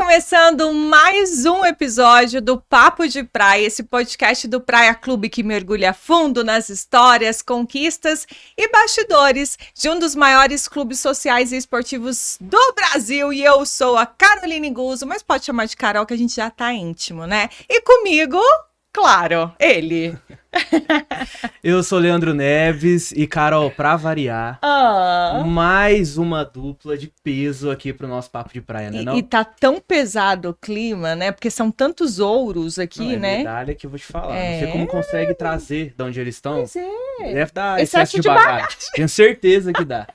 começando mais um episódio do Papo de Praia, esse podcast do Praia Clube que mergulha fundo nas histórias, conquistas e bastidores de um dos maiores clubes sociais e esportivos do Brasil. E eu sou a Caroline Guzzo, mas pode chamar de Carol que a gente já tá íntimo, né? E comigo, claro, ele. Eu sou Leandro Neves e, Carol, pra variar, mais uma dupla de peso aqui pro nosso Papo de Praia, né? E tá tão pesado o clima, né? Porque são tantos ouros aqui, não, né? Medalha que eu vou te falar. Não sei como consegue trazer de onde eles estão. Pois é. Deve dar excesso de bagagem. Tenho certeza que dá.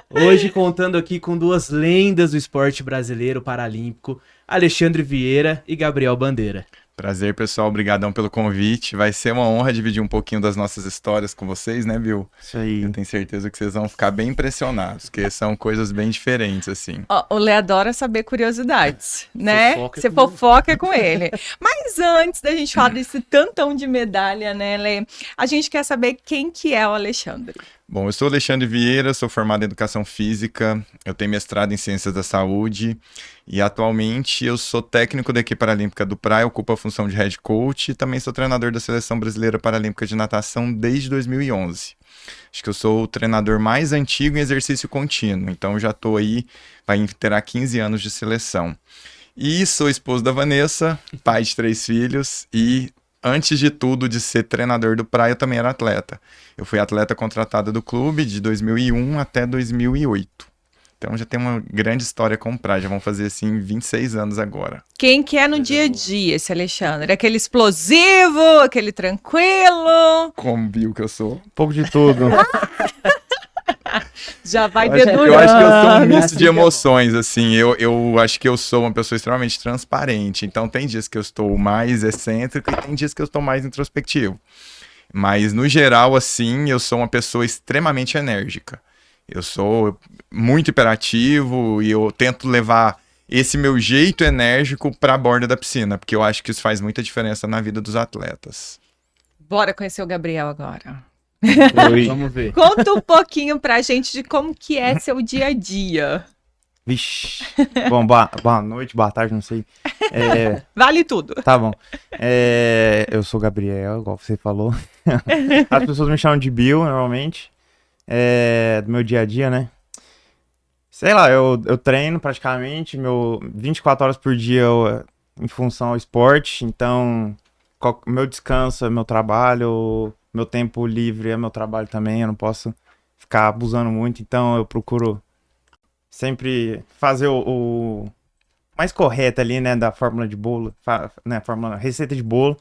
Hoje contando aqui com duas lendas do esporte brasileiro paralímpico, Alexandre Vieira e Gabriel Bandeira. Prazer, pessoal. Obrigadão pelo convite. Vai ser uma honra dividir um pouquinho das nossas histórias com vocês, né, Bill? Isso aí. Eu tenho certeza que vocês vão ficar bem impressionados, porque são coisas bem diferentes, assim. O Lê adora saber curiosidades, né? Você fofoca com ele. Mas antes da gente falar desse tantão de medalha, né, Lê? A gente quer saber quem que é o Alexandre. Bom, eu sou Alexandre Vieira, sou formado em Educação Física, eu tenho mestrado em Ciências da Saúde e atualmente eu sou técnico da equipe paralímpica do Praia, ocupo a função de head coach e também sou treinador da Seleção Brasileira Paralímpica de Natação desde 2011. Acho que eu sou o treinador mais antigo em exercício contínuo, então já estou aí, vai terá 15 anos de seleção. E sou esposo da Vanessa, pai de 3 filhos e... Antes de tudo, de ser treinador do Praia, eu também era atleta. Eu fui atleta contratada do clube de 2001 até 2008. Então já tem uma grande história com o Praia. Já vão fazer, assim, 26 anos agora. Quem que é no dia a dia esse Alexandre? Aquele explosivo, aquele tranquilo? Como viu que eu sou? Um pouco de tudo. Já vai dedurando. Eu acho que eu sou um misto de emoções, assim, eu acho que eu sou uma pessoa extremamente transparente, então tem dias que eu estou mais excêntrico e tem dias que eu estou mais introspectivo, mas no geral, assim, eu sou uma pessoa extremamente enérgica, eu sou muito hiperativo e eu tento levar esse meu jeito enérgico para a borda da piscina, porque eu acho que isso faz muita diferença na vida dos atletas. Bora conhecer o Gabriel agora. Vamos ver. Conta um pouquinho pra gente de como que é seu dia a dia. Vixe. Bom, boa noite, boa tarde, não sei. Vale tudo. Tá bom. Eu sou o Gabriel, igual você falou. As pessoas me chamam de Bill, normalmente. Do meu dia a dia, né? Sei lá, eu treino praticamente 24 horas por dia em função ao esporte. Então, meu descanso é meu trabalho. Meu tempo livre é meu trabalho também, eu não posso ficar abusando muito, então eu procuro sempre fazer o mais correto ali, né, da fórmula de bolo, né, receita de bolo.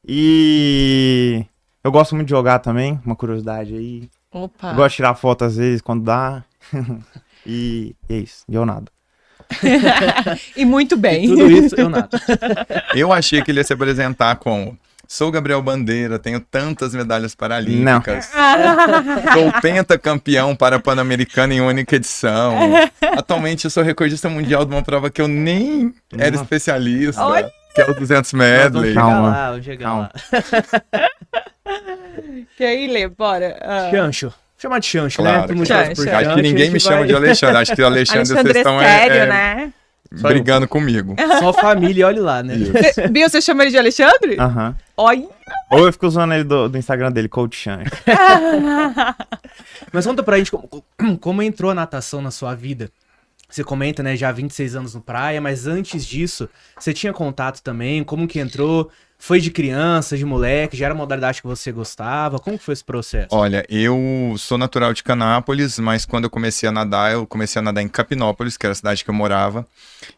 E eu gosto muito de jogar também, uma curiosidade aí. Opa. Eu gosto de tirar foto às vezes, quando dá. E é isso, eu nado. E muito bem. E tudo isso, eu nado. Eu achei que ele ia se apresentar com... Sou Gabriel Bandeira, tenho tantas medalhas paralímpicas. Sou pentacampeão para Pan-Americano em única edição. Atualmente eu sou recordista mundial de uma prova que eu nem era especialista, que é o 200 medley. Vamos chegar lá. Que aí, Lê, bora. Chancho. Chamar de Chancho, Claro, né? Chancho. Acho que ninguém me chama de Alexandre. Acho que o Alexandre vocês estão sério, né? brigando comigo. Só família, olha lá, né? Bill, você chama ele de Alexandre? Aham. Olha. Ou eu fico usando ele do Instagram dele, Coach Chan. Mas conta pra gente como entrou a natação na sua vida. Você comenta, né, já há 26 anos no Praia, mas antes disso, você tinha contato também? Como que entrou? Foi de criança, de moleque? Já era uma modalidade que você gostava? Como que foi esse processo? Olha, eu sou natural de Canápolis, mas quando eu comecei a nadar em Capinópolis, que era a cidade que eu morava.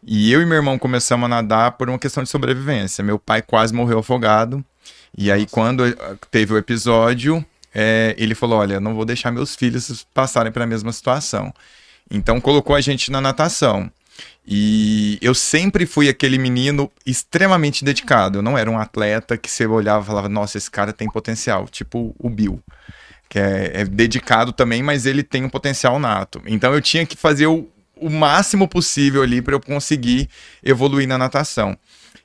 E eu e meu irmão começamos a nadar por uma questão de sobrevivência. Meu pai quase morreu afogado. E aí, quando teve o episódio, ele falou, olha, não vou deixar meus filhos passarem pela mesma situação. Então, colocou a gente na natação. E eu sempre fui aquele menino extremamente dedicado. Eu não era um atleta que você olhava e falava, nossa, esse cara tem potencial. Tipo o Bill, que é dedicado também, mas ele tem um potencial nato. Então eu tinha que fazer o máximo possível ali para eu conseguir evoluir na natação.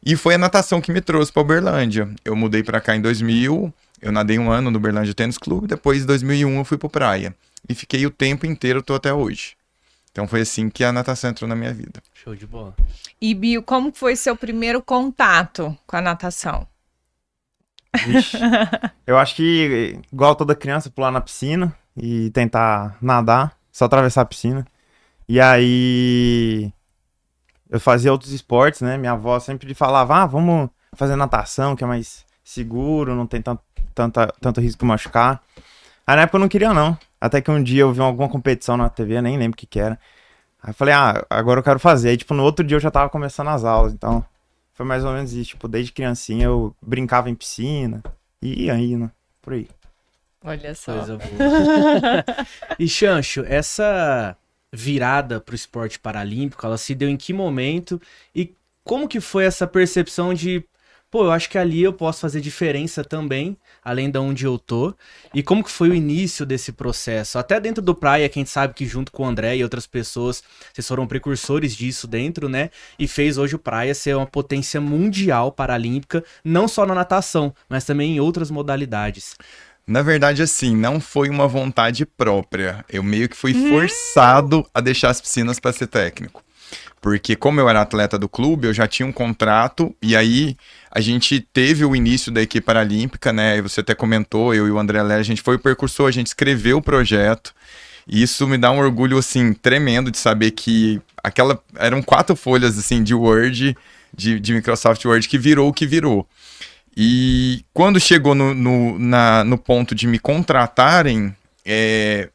E foi a natação que me trouxe para Uberlândia. Eu mudei para cá em 2000, eu nadei 1 ano no Uberlândia Tênis Clube, depois em 2001 eu fui para Praia. E fiquei o tempo inteiro, tô até hoje. Então foi assim que a natação entrou na minha vida. Show de bola. E, Bio, como foi seu primeiro contato com a natação? Vixe. Eu acho que, igual toda criança, pular na piscina e tentar nadar, só atravessar a piscina. E aí, eu fazia outros esportes, né? Minha avó sempre falava, vamos fazer natação, que é mais seguro, não tem tanto risco de machucar. Aí na época eu não queria, não. Até que um dia eu vi alguma competição na TV, nem lembro o que era. Aí eu falei, agora eu quero fazer. Aí, tipo, no outro dia eu já tava começando as aulas, então foi mais ou menos isso. Tipo, desde criancinha eu brincava em piscina e ia indo, por aí. Olha só. Coisa boa. E, Xancho, essa virada pro esporte paralímpico, ela se deu em que momento? E como que foi essa percepção de, pô, eu acho que ali eu posso fazer diferença também, além de onde eu tô? E como que foi o início desse processo? Até dentro do Praia, que a gente sabe que junto com o André e outras pessoas, vocês foram precursores disso dentro, né? E fez hoje o Praia ser uma potência mundial paralímpica, não só na natação, mas também em outras modalidades. Na verdade, assim, não foi uma vontade própria. Eu meio que fui forçado a deixar as piscinas para ser técnico. Porque como eu era atleta do clube, eu já tinha um contrato, e aí a gente teve o início da equipe paralímpica, né? Você até comentou, eu e o André Lé, a gente foi o precursor, a gente escreveu o projeto, e isso me dá um orgulho, assim, tremendo de saber que eram 4 folhas, assim, de Word, de Microsoft Word, que virou o que virou. E quando chegou no ponto de me contratarem,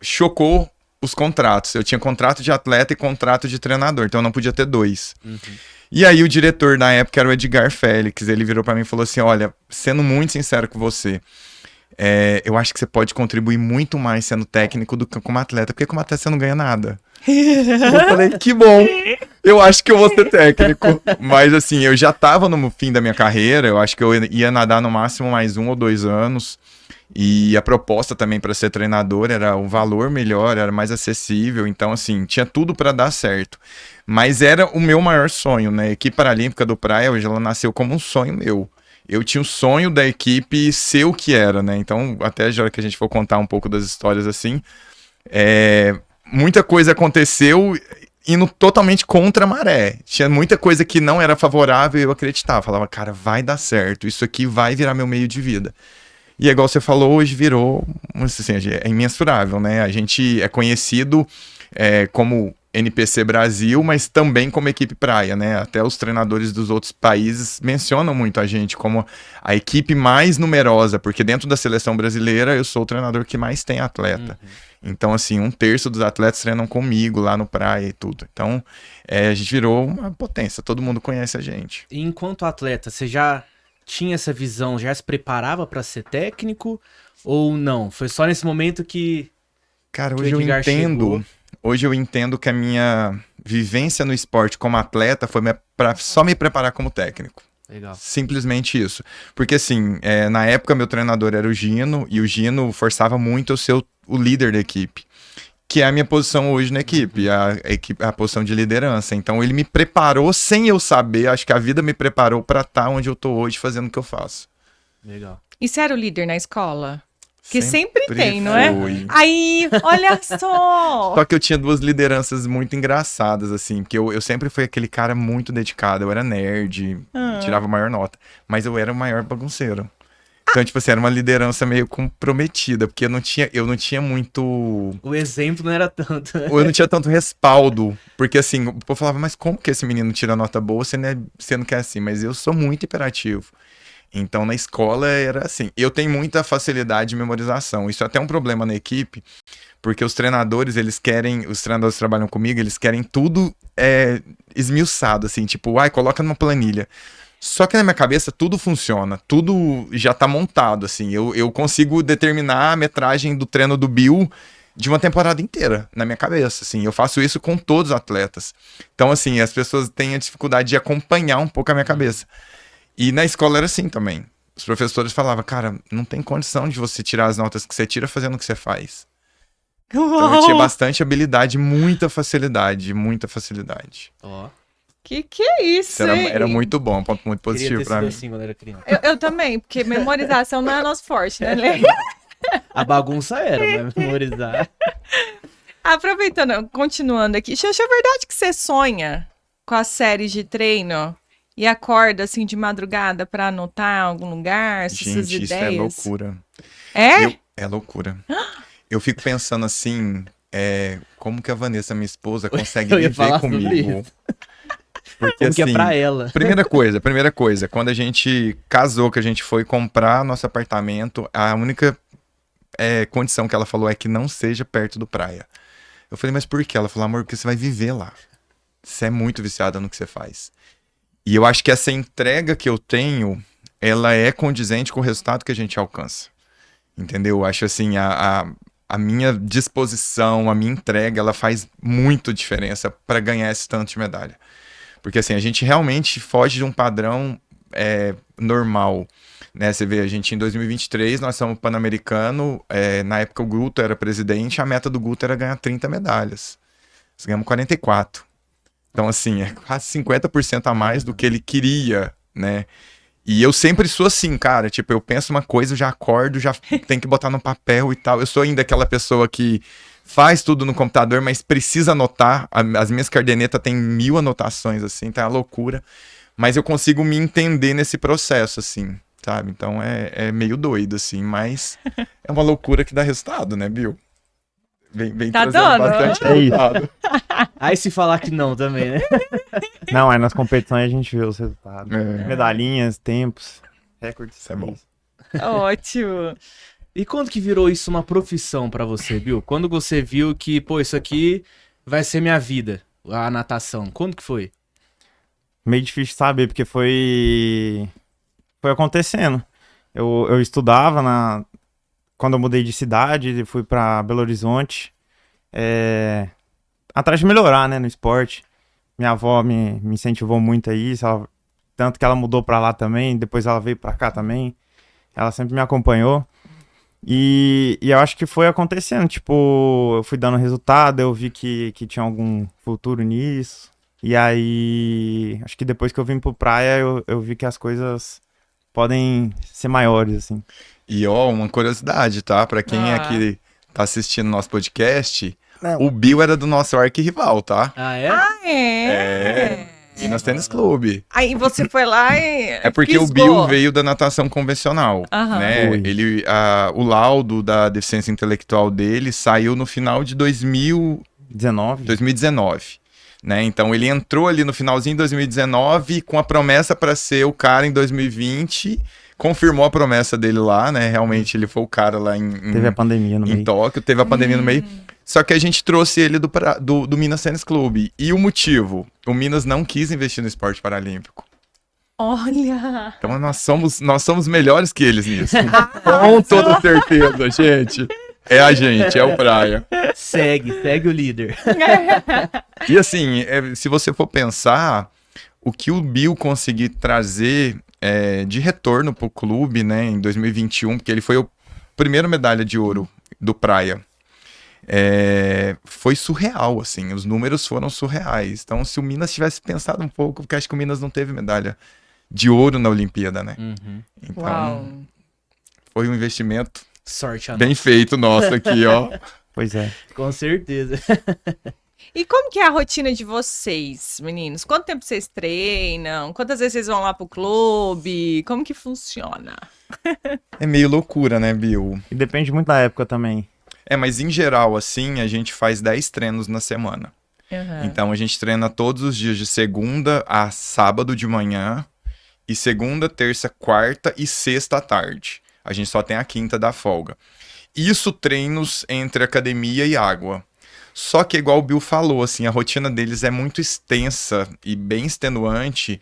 chocou os contratos. Eu tinha contrato de atleta e contrato de treinador, então eu não podia ter 2. Uhum. E aí o diretor na época era o Edgar Félix, ele virou pra mim e falou assim, olha, sendo muito sincero com você, eu acho que você pode contribuir muito mais sendo técnico do que como atleta, porque como atleta você não ganha nada. Eu falei, que bom, eu acho que eu vou ser técnico. Mas assim, eu já tava no fim da minha carreira, eu acho que eu ia nadar no máximo mais 1 ou 2 anos. E a proposta também para ser treinador era um valor melhor, era mais acessível, então assim, tinha tudo para dar certo. Mas era o meu maior sonho, né? A equipe paralímpica do Praia, hoje ela nasceu como um sonho meu. Eu tinha o sonho da equipe ser o que era, né? Então, até a hora que a gente for contar um pouco das histórias assim, muita coisa aconteceu indo totalmente contra a maré. Tinha muita coisa que não era favorável e eu acreditava. Falava, cara, vai dar certo, isso aqui vai virar meu meio de vida. E igual você falou, hoje virou, assim, é imensurável, né? A gente é conhecido como NPC Brasil, mas também como equipe Praia, né? Até os treinadores dos outros países mencionam muito a gente como a equipe mais numerosa, porque dentro da seleção brasileira eu sou o treinador que mais tem atleta. Uhum. Então, assim, 1/3 dos atletas treinam comigo lá no Praia e tudo. Então, a gente virou uma potência, todo mundo conhece a gente. E enquanto atleta, você já tinha essa visão, já se preparava para ser técnico ou não? Foi só nesse momento que... Cara, hoje eu entendo que a minha vivência no esporte como atleta foi para só me preparar como técnico. Legal. Simplesmente isso. Porque assim, na época meu treinador era o Gino, e o Gino forçava muito eu ser o líder da equipe, que é a minha posição hoje na equipe, a posição de liderança. Então ele me preparou sem eu saber, acho que a vida me preparou para estar onde eu tô hoje fazendo o que eu faço. Legal. E você era o líder na escola? Que sempre tem, não foi. É? Aí, olha só! Só que eu tinha 2 lideranças muito engraçadas, assim, porque eu sempre fui aquele cara muito dedicado, eu era nerd, tirava a maior nota, mas eu era o maior bagunceiro. Então, tipo assim, era uma liderança meio comprometida, porque eu não tinha muito... O exemplo não era tanto. Eu não tinha tanto respaldo, porque assim, o povo falava, mas como que esse menino tira nota boa, você não quer assim? Mas eu sou muito hiperativo. Então, na escola era assim, eu tenho muita facilidade de memorização, isso é até um problema na equipe, porque os treinadores que trabalham comigo, eles querem tudo esmiuçado, assim, tipo, coloca numa planilha. Só que na minha cabeça tudo funciona, tudo já tá montado, assim, eu consigo determinar a metragem do treino do Bill de uma temporada inteira, na minha cabeça, assim, eu faço isso com todos os atletas. Então, assim, as pessoas têm a dificuldade de acompanhar um pouco a minha cabeça. E na escola era assim também. Os professores falavam, cara, não tem condição de você tirar as notas que você tira fazendo o que você faz. Então eu tinha bastante habilidade, muita facilidade, muita facilidade. Ó. Que é isso, era muito bom, um ponto muito positivo pra mim. Assim, quando era criança. Eu também, porque memorização não é nosso forte, né, Lê? A bagunça era, né? Memorizar. Aproveitando, continuando aqui. Xuxa, é verdade que você sonha com as séries de treino e acorda assim de madrugada pra anotar em algum lugar essas Gente, isso é ideias? loucura. É? É loucura. Eu fico pensando assim, como que a Vanessa, minha esposa, consegue Eu ia viver falar sobre comigo? Porque Como que é pra ela? primeira coisa, quando a gente casou, que a gente foi comprar nosso apartamento, a única condição que ela falou é que não seja perto do praia. Eu falei, mas por quê? Ela falou, amor, porque você vai viver lá. Você é muito viciada no que você faz. E eu acho que essa entrega que eu tenho, ela é condizente com o resultado que a gente alcança. Entendeu? Eu acho assim, a minha disposição, a minha entrega, ela faz muito diferença para ganhar esse tanto de medalha. Porque assim, a gente realmente foge de um padrão normal. Né? Você vê, a gente em 2023, nós somos pan-americano, na época o Guto era presidente, a meta do Guto era ganhar 30 medalhas. Nós ganhamos 44. Então assim, é quase 50% a mais do que ele queria, né? E eu sempre sou assim, cara, tipo, eu penso uma coisa, eu já acordo, já tenho que botar no papel e tal. Eu sou ainda aquela pessoa que faz tudo no computador, mas precisa anotar. As minhas cadernetas têm 1000 anotações, assim, tá uma loucura. Mas eu consigo me entender nesse processo, assim, sabe? Então é meio doido, assim, mas é uma loucura que dá resultado, né, Bill? Vem Tá trazendo dando? bastante É isso. resultado. Aí se falar que não também, né? Não, aí nas competições a gente vê os resultados. É. Medalhinhas, tempos, recordes. Isso é bom. Ótimo. E quando que virou isso uma profissão pra você, Bill? Quando você viu que, pô, isso aqui vai ser minha vida, a natação? Quando que foi? Meio difícil saber, porque foi acontecendo. Eu estudava quando eu mudei de cidade, fui pra Belo Horizonte, atrás de melhorar, né, no esporte. Minha avó me incentivou muito a isso, tanto que ela mudou pra lá também, depois ela veio pra cá também. Ela sempre me acompanhou. E eu acho que foi acontecendo, tipo, eu fui dando resultado, eu vi que tinha algum futuro nisso. E aí, acho que depois que eu vim pro praia, eu vi que as coisas podem ser maiores, assim. E ó, uma curiosidade, tá? Pra quem aqui tá assistindo nosso podcast, o Bill era do nosso arquirrival, tá? Ah, é? É. Minas Tênis Clube. Aí você foi lá e É porque o Bill veio da natação convencional, Aham. né? Ui. O laudo da deficiência intelectual dele saiu no final de 2019, né? Então ele entrou ali no finalzinho de 2019 com a promessa para ser o cara em 2020, confirmou a promessa dele lá, né? Realmente ele foi o cara lá Teve a pandemia no em meio. Tóquio, teve a pandemia no meio. Só que a gente trouxe ele do Minas Tênis Clube. E o motivo? O Minas não quis investir no esporte paralímpico. Olha! Então nós somos melhores que eles nisso. Com toda certeza, gente. É a gente, é o Praia. Segue o líder. E assim, se você for pensar, o que o Bill conseguiu trazer de retorno pro clube, né, em 2021, porque ele foi o primeiro medalha de ouro do Praia. Foi surreal, assim, os números foram surreais. Então, se o Minas tivesse pensado um pouco, porque acho que o Minas não teve medalha de ouro na Olimpíada, né? Então, Uau! foi um investimento Sorte a bem feito nosso aqui, ó. Pois é. Com certeza. E como que é a rotina de vocês, meninos? Quanto tempo vocês treinam? Quantas vezes vocês vão lá pro clube? Como que funciona? É meio loucura, né, Bill? E depende muito da época também. Mas em geral, assim, a gente faz 10 treinos na semana. Então a gente treina todos os dias de segunda a sábado de manhã, e segunda, terça, quarta e sexta à tarde. A gente só tem a quinta da folga. Isso treinos entre academia e água. Só que igual o Bill falou, assim, a rotina deles é muito extensa e bem extenuante,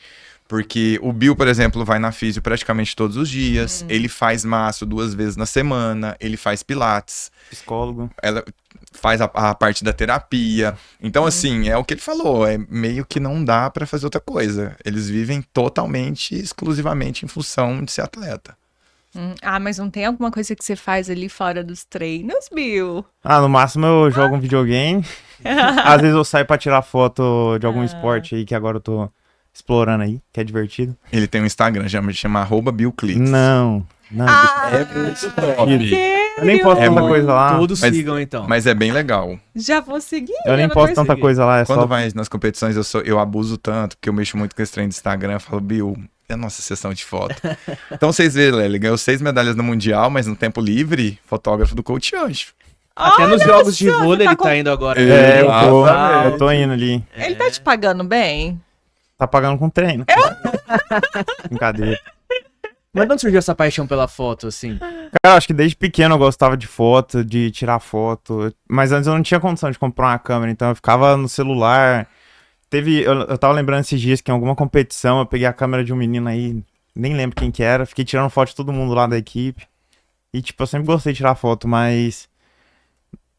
porque o Bill, por exemplo, vai na físio praticamente todos os dias, ele faz maço 2 vezes na semana, ele faz pilates, Psicólogo. ela faz a parte da terapia. Então, assim, é o que ele falou, meio que não dá pra fazer outra coisa. Eles vivem totalmente, exclusivamente em função de ser atleta. Mas não tem alguma coisa que você faz ali fora dos treinos, Bill? No máximo eu jogo um videogame. Às vezes eu saio pra tirar foto de algum esporte aí que agora eu tô explorando aí, que é divertido. Ele tem um Instagram, chama @BillClicks. Não. É muito top. Que? Eu nem posto É tanta muito. coisa lá. Todos Mas- sigam, então. Mas é bem legal. Já vou seguir. Eu nem não posto conheço. tanta coisa lá, é Quando só... vai nas competições, eu abuso tanto, porque eu mexo muito com esse trem do Instagram. Eu falo, Bill, é a nossa sessão de foto. Então vocês verem, ele ganhou 6 medalhas no Mundial, mas no tempo livre, fotógrafo do Coach Anjo. Até nos Olha jogos de só, vôlei tá ele tá indo agora. É, Exatamente. eu tô indo ali. Ele tá te pagando bem? Tá pagando com treino. Brincadeira. Mas de onde surgiu essa paixão pela foto, assim? Cara, acho que desde pequeno eu gostava de foto, de tirar foto. Mas antes eu não tinha condição de comprar uma câmera, então eu ficava no celular. Eu tava lembrando esses dias que em alguma competição eu peguei a câmera de um menino aí, nem lembro quem que era, fiquei tirando foto de todo mundo lá da equipe. E tipo, eu sempre gostei de tirar foto, mas...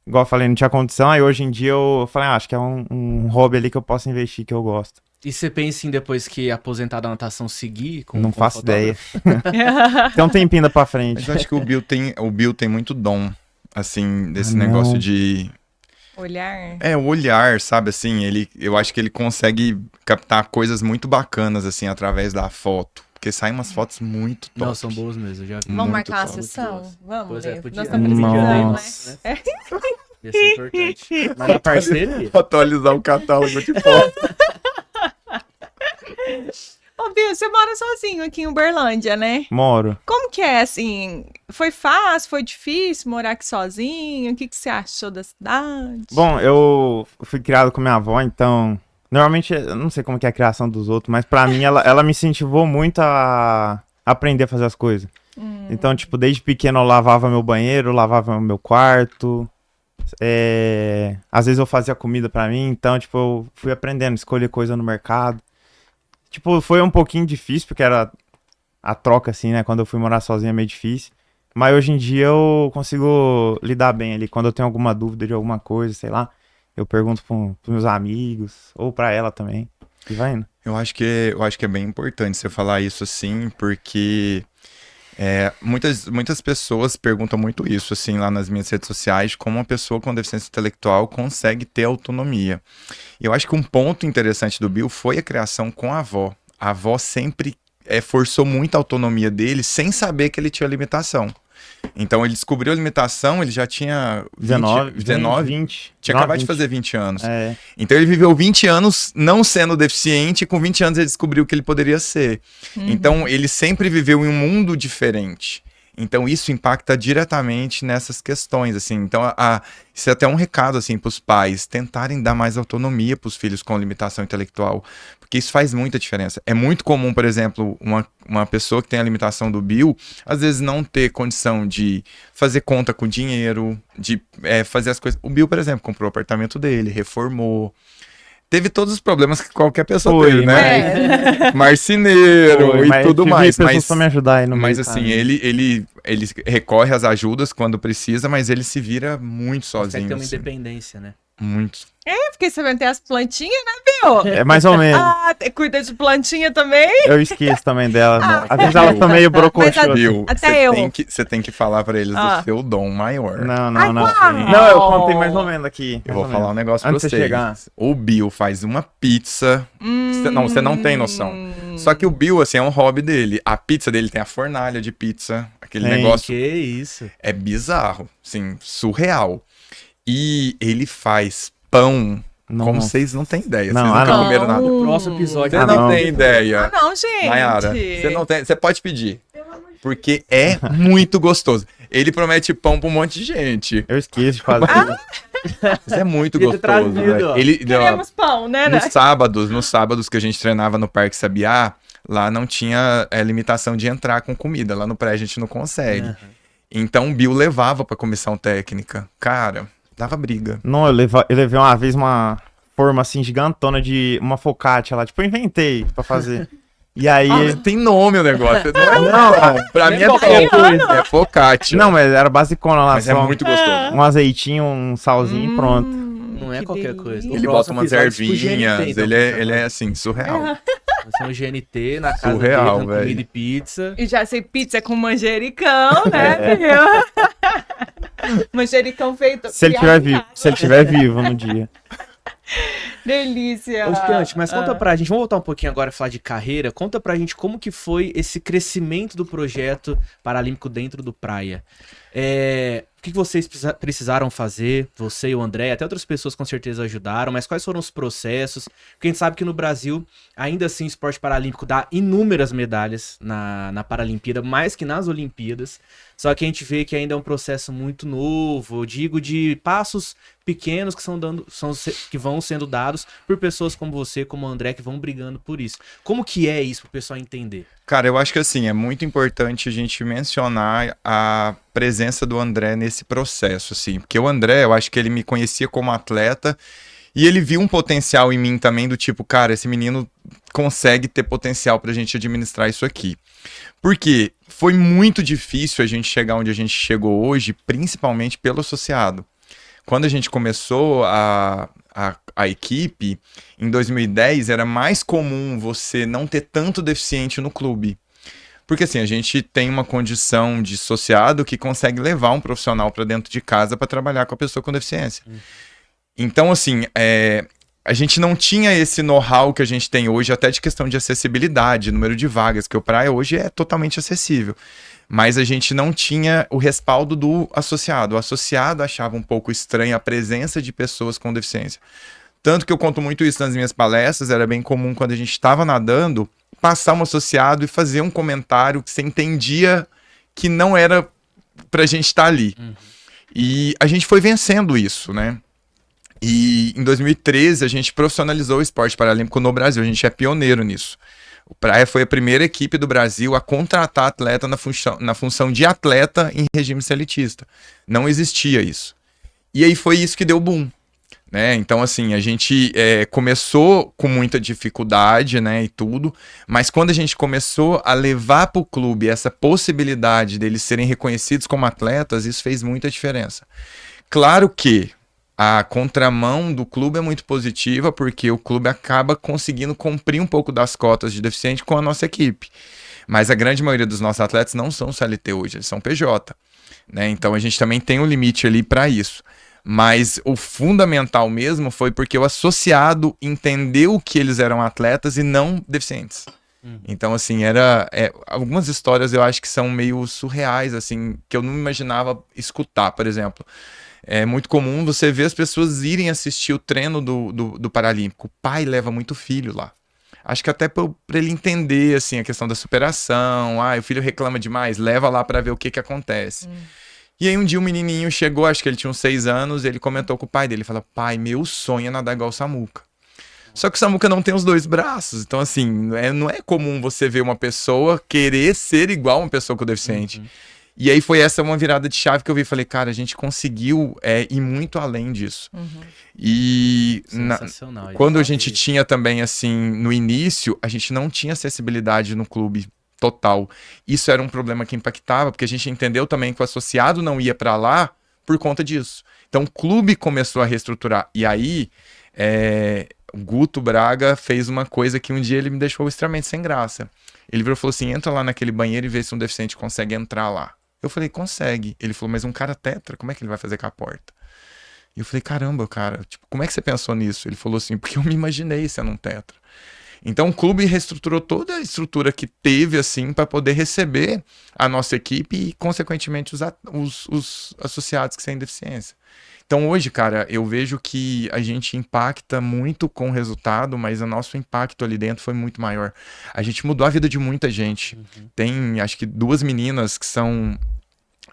Igual eu falei, não tinha condição, aí hoje em dia eu falei, acho que é um hobby ali que eu posso investir, que eu gosto. E você pensa em, depois que aposentar da natação, seguir com Não com faço ideia. fotógrafo? Tem um tempinho ainda pra frente. Mas eu acho que o Bill tem muito dom, assim, desse Ah, não. negócio de... Olhar. É, o olhar, sabe, assim, eu acho que ele consegue captar coisas muito bacanas, assim, através da foto. Porque saem umas fotos muito top. Não, são boas mesmo, eu já vi. Vamos Muito marcar uma top. sessão? Vamos, Pois é, Lê. podia. Nós estamos precisando, né? Nossa. Ia ser importante. Mas a parceria... Atualizar o catálogo de foto. Ô, Bill, você mora sozinho aqui em Uberlândia, né? Moro. Como que é, assim? Foi fácil? Foi difícil morar aqui sozinho? O que você achou da cidade? Bom, eu fui criado com minha avó, então... Normalmente, eu não sei como que é a criação dos outros, mas pra mim, ela me incentivou muito a aprender a fazer as coisas. Então, tipo, desde pequeno eu lavava meu banheiro, lavava meu quarto. Às vezes eu fazia comida pra mim, então, tipo, eu fui aprendendo a escolher coisa no mercado. Tipo, foi um pouquinho difícil, porque era a troca, assim, né? Quando eu fui morar sozinho é meio difícil. Mas hoje em dia eu consigo lidar bem ali. Quando eu tenho alguma dúvida de alguma coisa, sei lá, eu pergunto pros meus amigos, ou pra ela também. E vai indo. Eu acho que é bem importante você falar isso, assim, porque muitas pessoas perguntam muito isso, assim, lá nas minhas redes sociais, como uma pessoa com deficiência intelectual consegue ter autonomia. E eu acho que um ponto interessante do Bill foi a criação com a avó. A avó sempre forçou muito a autonomia dele, sem saber que ele tinha limitação. Então ele descobriu a limitação, ele já tinha 20. Tinha acabado de fazer 20 anos. É. Então ele viveu 20 anos não sendo deficiente, e com 20 anos ele descobriu que ele poderia ser. Então ele sempre viveu em um mundo diferente. Então isso impacta diretamente nessas questões, assim. Então isso é até um recado, assim, para os pais tentarem dar mais autonomia para os filhos com limitação intelectual, porque isso faz muita diferença. É muito comum, por exemplo, uma pessoa que tem a limitação do Bill, às vezes não ter condição de fazer conta com dinheiro, de fazer as coisas. O Bill, por exemplo, comprou o apartamento dele, reformou. Teve todos os problemas que qualquer pessoa teve, né? Marceneiro e tudo mais. Mas pra me ajudar aí no Mas meio, assim, cara. ele recorre às ajudas quando precisa, mas ele se vira muito Consegue sozinho. ter uma assim. independência, né? Muito. Eu fiquei sabendo ter as plantinhas, né, Bill? É mais ou menos. Cuida de plantinha também? Eu esqueço também dela. Às vezes elas estão meio brocochô. Bill, Até eu. Você tem que falar pra eles do seu dom maior. Não. Ai, qual? Não, eu contei mais ou menos aqui. Eu vou falar um negócio Antes pra de você vocês. chegar. O Bill faz uma pizza. Você não tem noção. Só que o Bill, assim, é um hobby dele. A pizza dele tem a fornalha de pizza. Aquele Tem. negócio Que isso. é bizarro. Assim, surreal. E ele faz pão como Nossa. vocês não têm ideia. Não, Vocês nunca não. comeram nada. Próximo episódio. Você não não. tem ideia. Não, gente. Nayara, você não tem. Você pode pedir. Porque é muito gostoso. Ele promete pão pra um monte de gente. Eu esqueço de fazer. Isso é muito Devia ter gostoso. trazido, velho. ó. Ele, Pão, né? nos sábados que a gente treinava no Parque Sabiá, lá não tinha limitação de entrar com comida. Lá no pré a gente não consegue. Uhum. Então o Bill levava pra comissão técnica. Cara, dava briga. Não, eu levei uma vez uma forma assim gigantona de uma focaccia lá. Tipo, eu inventei pra fazer. E aí. Tem nome o negócio. Não, Pra mim é qualquer pão. É focaccia. não, mas era basicona lá. Mas é só muito gostoso. um azeitinho, um salzinho e pronto. Não é que qualquer delícia. coisa. Ele O bota próximo umas episódio pro GNT, ervinhas. então, Ele é assim, surreal. Vai ser um GNT na casa Surreal, dele, dando velho. comida e pizza. E já sei pizza com manjericão, né, Bill? Manjericão feito. Se ele tiver vivo no dia. Delícia. Ô, Gigante, mas conta pra gente, vamos voltar um pouquinho agora a falar de carreira, conta pra gente como que foi esse crescimento do projeto paralímpico dentro do Praia. que vocês precisaram fazer, você e o André, até outras pessoas com certeza ajudaram, mas quais foram os processos? Porque a gente sabe que no Brasil, ainda assim, o esporte paralímpico dá inúmeras medalhas na Paralimpíada, mais que nas Olimpíadas, só que a gente vê que ainda é um processo muito novo, eu digo de passos pequenos que vão sendo dados por pessoas como você, como o André, que vão brigando por isso. Como que é isso para o pessoal entender? Cara, eu acho que assim, é muito importante a gente mencionar a presença do André nesse processo, assim, porque o André, eu acho que ele me conhecia como atleta e ele viu um potencial em mim também do tipo, cara, esse menino consegue ter potencial pra gente administrar isso aqui. Porque foi muito difícil a gente chegar onde a gente chegou hoje, principalmente pelo associado. Quando a gente começou a equipe, em 2010, era mais comum você não ter tanto deficiente no clube. Porque assim, a gente tem uma condição de associado que consegue levar um profissional para dentro de casa para trabalhar com a pessoa com deficiência. Então, assim, a gente não tinha esse know-how que a gente tem hoje, até de questão de acessibilidade, número de vagas, que o Praia hoje é totalmente acessível. Mas a gente não tinha o respaldo do associado. O associado achava um pouco estranha a presença de pessoas com deficiência. Tanto que eu conto muito isso nas minhas palestras, era bem comum quando a gente estava nadando, passar um associado e fazer um comentário que você entendia que não era pra gente estar ali. E a gente foi vencendo isso, né? E em 2013 a gente profissionalizou o esporte paralímpico no Brasil, a gente é pioneiro nisso. O Praia foi a primeira equipe do Brasil a contratar atleta na função de atleta em regime seletista. Não existia isso. E aí foi isso que deu boom. Né? Então, assim, a gente começou com muita dificuldade, né, e tudo, mas quando a gente começou a levar para o clube essa possibilidade deles serem reconhecidos como atletas, isso fez muita diferença. Claro que a contramão do clube é muito positiva, porque o clube acaba conseguindo cumprir um pouco das cotas de deficiente com a nossa equipe. Mas a grande maioria dos nossos atletas não são CLT hoje, eles são PJ. Né? Então a gente também tem um limite ali para isso. Mas o fundamental mesmo foi porque o associado entendeu que eles eram atletas e não deficientes. Então, assim, algumas histórias eu acho que são meio surreais, assim, que eu não imaginava escutar, por exemplo. É muito comum você ver as pessoas irem assistir o treino do Paralímpico. O pai leva muito filho lá. Acho que até para ele entender, assim, a questão da superação. O filho reclama demais, leva lá para ver o que acontece. E aí um dia um menininho chegou, acho que ele tinha uns 6 anos, ele comentou com o pai dele, ele falou, pai, meu sonho é nadar igual o Samuca. Só que o Samuca não tem os 2 braços, então assim, não é comum você ver uma pessoa querer ser igual uma pessoa com deficiente. E aí foi essa uma virada de chave que eu vi, falei, cara, a gente conseguiu ir muito além disso. E quando a gente tinha também, assim, no início, a gente não tinha acessibilidade no clube total. Isso era um problema que impactava, porque a gente entendeu também que o associado não ia para lá por conta disso. Então o clube começou a reestruturar. E aí o Guto Braga fez uma coisa que um dia ele me deixou extremamente sem graça. Ele virou e falou assim, entra lá naquele banheiro e vê se um deficiente consegue entrar lá. Eu falei, consegue. Ele falou, mas um cara tetra, como é que ele vai fazer com a porta? E eu falei, caramba, cara, tipo, como é que você pensou nisso? Ele falou assim, porque eu me imaginei sendo um tetra. Então o clube reestruturou toda a estrutura que teve, assim, para poder receber a nossa equipe e, consequentemente, os associados que têm deficiência. Então hoje, cara, eu vejo que a gente impacta muito com o resultado, mas o nosso impacto ali dentro foi muito maior. A gente mudou a vida de muita gente. Tem, acho que 2 meninas que são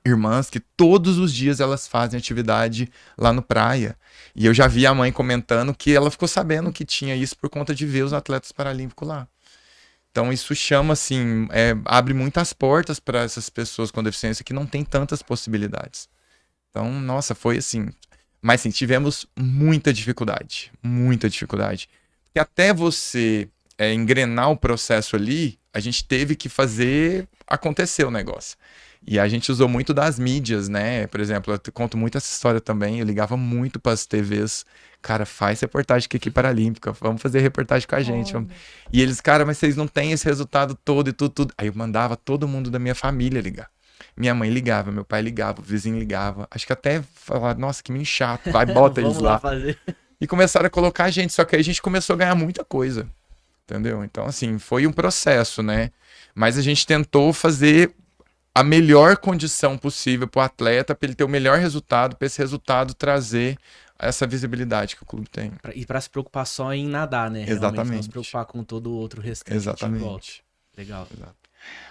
irmãs que todos os dias elas fazem atividade lá no Praia. E eu já vi a mãe comentando que ela ficou sabendo que tinha isso por conta de ver os atletas paralímpicos lá. Então isso chama, assim, abre muitas portas para essas pessoas com deficiência que não tem tantas possibilidades. Então, nossa, foi assim. Mas sim, tivemos muita dificuldade. Muita dificuldade. Porque até você engrenar o processo ali, a gente teve que fazer acontecer o negócio. E a gente usou muito das mídias, né? Por exemplo, eu conto muito essa história também. Eu ligava muito para as TVs. Cara, faz reportagem com a equipe paralímpica. Vamos fazer reportagem com a gente. E eles, cara, mas vocês não têm esse resultado todo e tudo. Aí eu mandava todo mundo da minha família ligar. Minha mãe ligava, meu pai ligava, o vizinho ligava. Acho que até falar, nossa, que menino chato. Vai, bota eles lá. E começaram a colocar a gente. Só que aí a gente começou a ganhar muita coisa. Entendeu? Então, assim, foi um processo, né? Mas a gente tentou fazer a melhor condição possível para o atleta, para ele ter o melhor resultado, para esse resultado trazer essa visibilidade que o clube tem. E pra se preocupar só em nadar, né? Realmente, Exatamente. não se preocupar com todo o outro restante. Exatamente. Legal. Exato.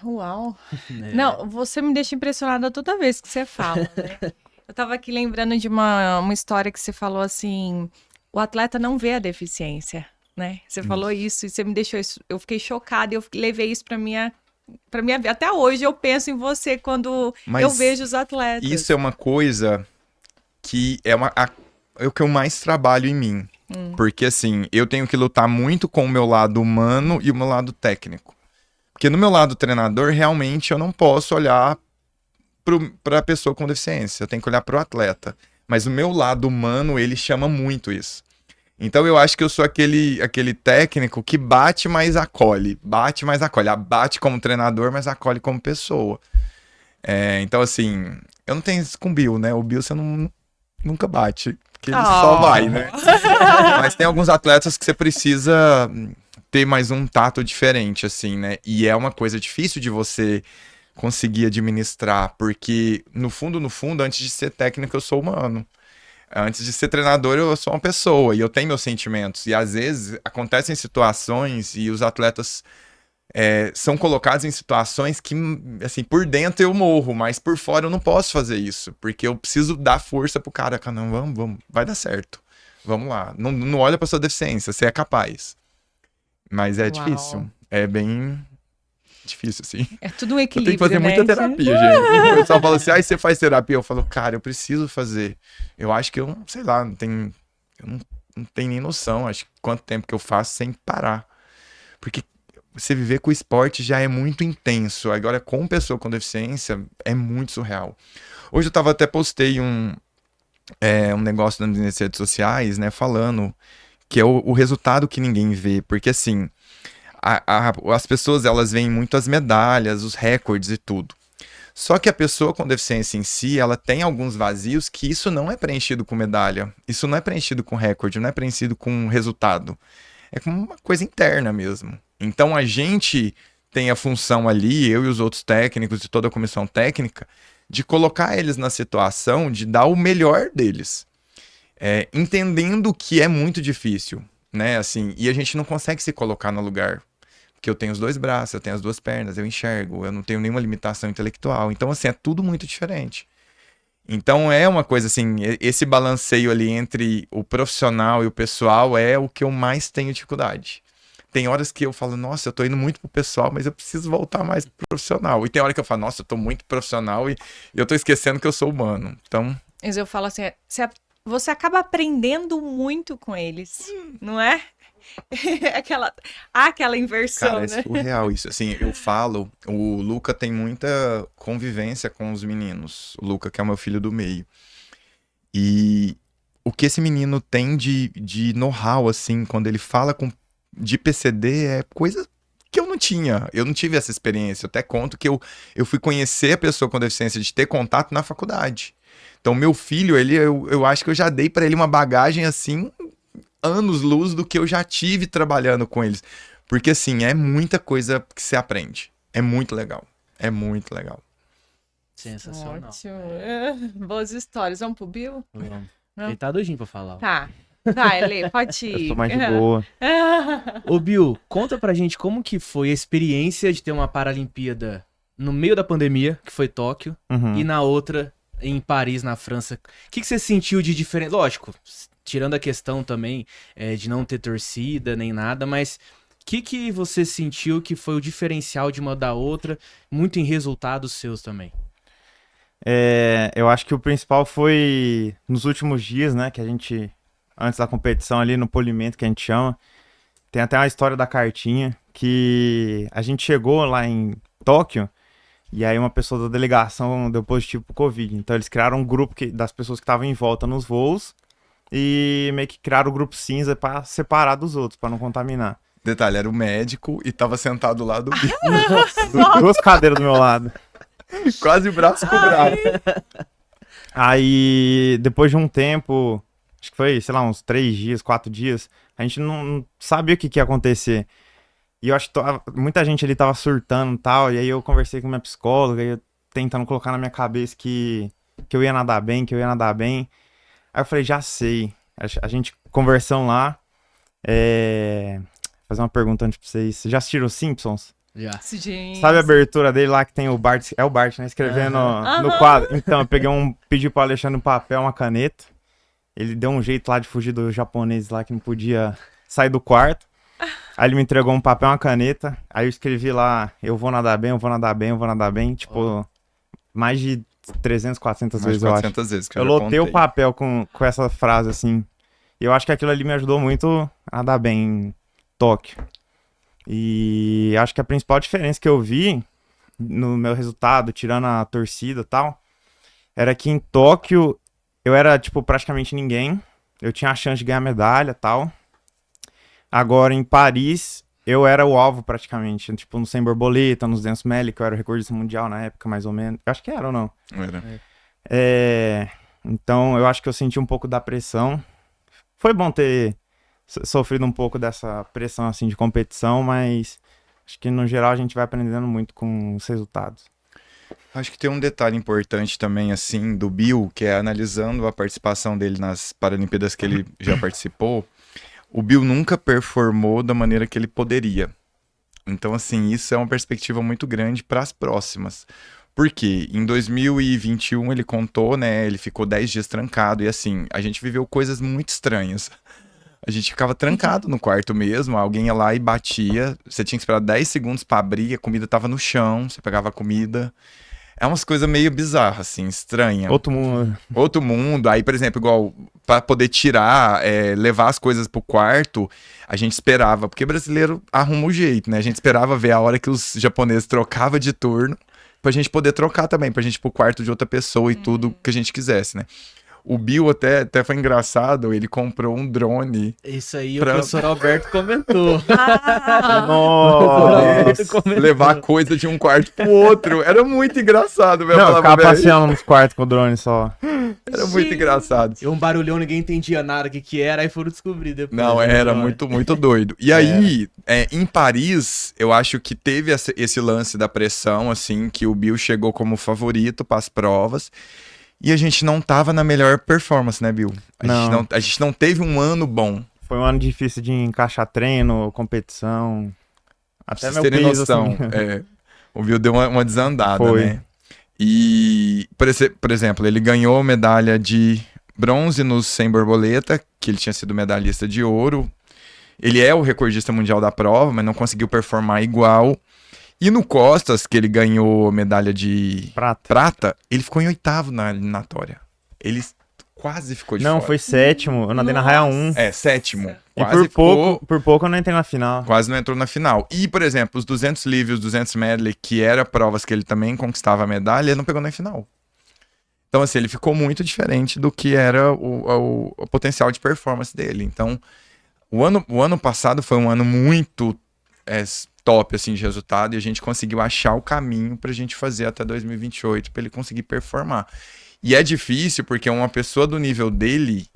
Uau. É. Não, você me deixa impressionada toda vez que você fala, né? Eu tava aqui lembrando de uma história que você falou assim, o atleta não vê a deficiência, né? Você falou isso e você me deixou isso, eu fiquei chocada e eu levei isso pra minha vida. Até hoje eu penso em você quando Mas eu vejo os atletas. Isso é uma coisa que é o que eu mais trabalho em mim. Porque, assim, eu tenho que lutar muito com o meu lado humano e o meu lado técnico. Porque no meu lado treinador, realmente, eu não posso olhar para a pessoa com deficiência. Eu tenho que olhar para o atleta. Mas o meu lado humano, ele chama muito isso. Então, eu acho que eu sou aquele técnico que bate, mas acolhe. Bate, mas acolhe. Bate como treinador, mas acolhe como pessoa. Então, assim, eu não tenho isso com o Bill, né? O Bill você nunca bate. Porque ele só vai, né? Mas tem alguns atletas que você precisa ter mais um tato diferente, assim, né? E é uma coisa difícil de você conseguir administrar, porque no fundo, antes de ser técnico, eu sou humano. Antes de ser treinador, eu sou uma pessoa e eu tenho meus sentimentos. E às vezes acontecem situações e os atletas são colocados em situações que, assim, por dentro eu morro, mas por fora eu não posso fazer isso, porque eu preciso dar força pro cara. Não, vamos, vai dar certo. Vamos lá. Não olha pra sua deficiência, você é capaz. Mas é difícil. É bem difícil, assim. É tudo um Eu equilíbrio, tenho que fazer né? muita terapia, gente. O pessoal fala assim, você faz terapia? Eu falo, cara, eu preciso fazer. Eu acho que eu, sei lá, eu não tenho nem noção, acho que quanto tempo que eu faço sem parar. Porque você viver com o esporte já é muito intenso. Agora, com pessoa com deficiência, é muito surreal. Hoje eu até postei um negócio nas redes sociais, né, falando que é o resultado que ninguém vê. Porque, assim, as pessoas, elas veem muito as medalhas, os recordes e tudo. Só que a pessoa com deficiência em si, ela tem alguns vazios que isso não é preenchido com medalha. Isso não é preenchido com recorde, não é preenchido com resultado. É como uma coisa interna mesmo. Então a gente tem a função ali, eu e os outros técnicos e toda a comissão técnica, de colocar eles na situação de dar o melhor deles. Entendendo que é muito difícil, né? Assim, e a gente não consegue se colocar no lugar. Porque eu tenho os 2 braços, eu tenho as 2 pernas, eu enxergo, eu não tenho nenhuma limitação intelectual. Então, assim, é tudo muito diferente. Então é uma coisa assim, esse balanceio ali entre o profissional e o pessoal é o que eu mais tenho dificuldade. Tem horas que eu falo, nossa, eu tô indo muito pro pessoal, mas eu preciso voltar mais pro profissional. E tem hora que eu falo, nossa, eu tô muito profissional e eu tô esquecendo que eu sou humano. Então... Mas eu falo assim, você acaba aprendendo muito com eles, não é? aquela inversão, Cara, né? é surreal isso. Assim, eu falo, o Luca tem muita convivência com os meninos. O Luca, que é o meu filho do meio. E o que esse menino tem de know-how, assim, quando ele fala de PCD, é coisa que eu não tinha. Eu não tive essa experiência. Eu até conto que eu fui conhecer a pessoa com deficiência, de ter contato na faculdade. Então, meu filho, eu acho que eu já dei pra ele uma bagagem, assim, anos-luz do que eu já tive trabalhando com eles. Porque, assim, é muita coisa que você aprende. É muito legal. É muito legal. Sensacional. Ótimo. Boas histórias. Vamos pro Bill? Vamos. Não? Ele tá doidinho pra falar. Tá. Vai, Lê, pode ir. Eu tô mais de boa. Ô, Bill, conta pra gente como que foi a experiência de ter uma Paralimpíada no meio da pandemia, que foi Tóquio, Uhum. e na outra em Paris, na França. O que você sentiu de diferente? Lógico, tirando a questão também de não ter torcida nem nada, mas o que você sentiu que foi o diferencial de uma da outra, muito em resultados seus também? Eu acho que o principal foi nos últimos dias, né, que a gente, antes da competição ali no polimento, que a gente chama, tem até uma história da cartinha, que a gente chegou lá em Tóquio, e aí uma pessoa da delegação deu positivo pro Covid, então eles criaram um grupo das pessoas que estavam em volta nos voos, e meio que criaram o grupo cinza pra separar dos outros, pra não contaminar. Detalhe, era o médico e tava sentado lá do Bill. Duas cadeiras do meu lado. Quase o braço com o braço. Aí, depois de um tempo, acho que foi, sei lá, uns 3 dias, 4 dias, a gente não sabia o que ia acontecer. E eu acho que muita gente ali tava surtando e tal, e aí eu conversei com minha psicóloga, e eu tentando colocar na minha cabeça que eu ia nadar bem, que eu ia nadar bem. Aí eu falei, já sei. A gente conversando lá, fazer uma pergunta antes pra vocês. Vocês já assistiram os Simpsons? Já. Gente. Sabe a abertura dele lá que tem o Bart, é o Bart, né, escrevendo no quadro? Então, eu peguei pedi pro Alexandre um papel, uma caneta. Ele deu um jeito lá de fugir do japonês lá que não podia sair do quarto. Aí ele me entregou um papel, uma caneta. Aí eu escrevi lá, eu vou nadar bem, eu vou nadar bem, eu vou nadar bem. Tipo, mais de 300, 400 Mais vezes, de eu acho. 400 vezes que Eu já lotei o contei. papel com essa frase, assim. E eu acho que aquilo ali me ajudou muito a nadar bem em Tóquio. E acho que a principal diferença que eu vi no meu resultado, tirando a torcida e tal, era que em Tóquio eu era, tipo, praticamente ninguém. Eu tinha a chance de ganhar medalha e tal. Agora, em Paris, eu era o alvo praticamente. Tipo, no 100 borboleta, nos 200 mele, que eu era o recordista mundial na época, mais ou menos. Eu acho que era ou não. Era. Então, eu acho que eu senti um pouco da pressão. Foi bom ter sofrido um pouco dessa pressão, assim, de competição, mas acho que, no geral, a gente vai aprendendo muito com os resultados. Acho que tem um detalhe importante também, assim, do Bill, que é analisando a participação dele nas Paralimpíadas que ele já participou, o Bill nunca performou da maneira que ele poderia. Então, assim, isso é uma perspectiva muito grande para as próximas. Porque em 2021 ele contou, né, ele ficou 10 dias trancado e, assim, a gente viveu coisas muito estranhas. A gente ficava trancado no quarto mesmo, alguém ia lá e batia, você tinha que esperar 10 segundos pra abrir, a comida tava no chão, você pegava a comida. É umas coisas meio bizarras, assim, estranha. Outro mundo. Outro mundo. Aí, por exemplo, igual, pra poder tirar, levar as coisas pro quarto, a gente esperava, porque brasileiro arruma o jeito, né? A gente esperava ver a hora que os japoneses trocavam de turno, pra gente poder trocar também, pra gente ir pro quarto de outra pessoa e tudo que a gente quisesse, né? O Bill até foi engraçado, ele comprou um drone. Isso aí o professor Alberto comentou. Nossa! Levar coisa de um quarto pro outro. Era muito engraçado, velho. Não, eu ficava passeando nos quartos com o drone só. Era muito engraçado. E um barulhão, ninguém entendia nada o que era, aí foram descobrir depois. Não, era muito, muito doido. E aí, em Paris, eu acho que teve esse lance da pressão, assim, que o Bill chegou como favorito para as provas. E a gente não tava na melhor performance, né, Bill? A gente não teve um ano bom. Foi um ano difícil de encaixar treino, competição. Até Pra meu vocês terem peso, noção. assim. O Bill deu uma desandada, Foi. né? E, por exemplo, ele ganhou medalha de bronze no 100 borboleta, que ele tinha sido medalhista de ouro. Ele é o recordista mundial da prova, mas não conseguiu performar igual. E no Costas, que ele ganhou medalha de prata, ele ficou em 8º na eliminatória. Ele quase ficou de fora. Não, foi 7º. Eu nadei na raia 1. 7º. E Quase por pouco eu não entrei na final. Quase não entrou na final. E, por exemplo, os 200 livre e os 200 medley, que eram provas que ele também conquistava a medalha, ele não pegou na final. Então, assim, ele ficou muito diferente do que era o potencial de performance dele. Então, o ano passado foi um ano muito top, assim, de resultado, e a gente conseguiu achar o caminho pra gente fazer até 2028 pra ele conseguir performar. E é difícil porque uma pessoa do nível dele,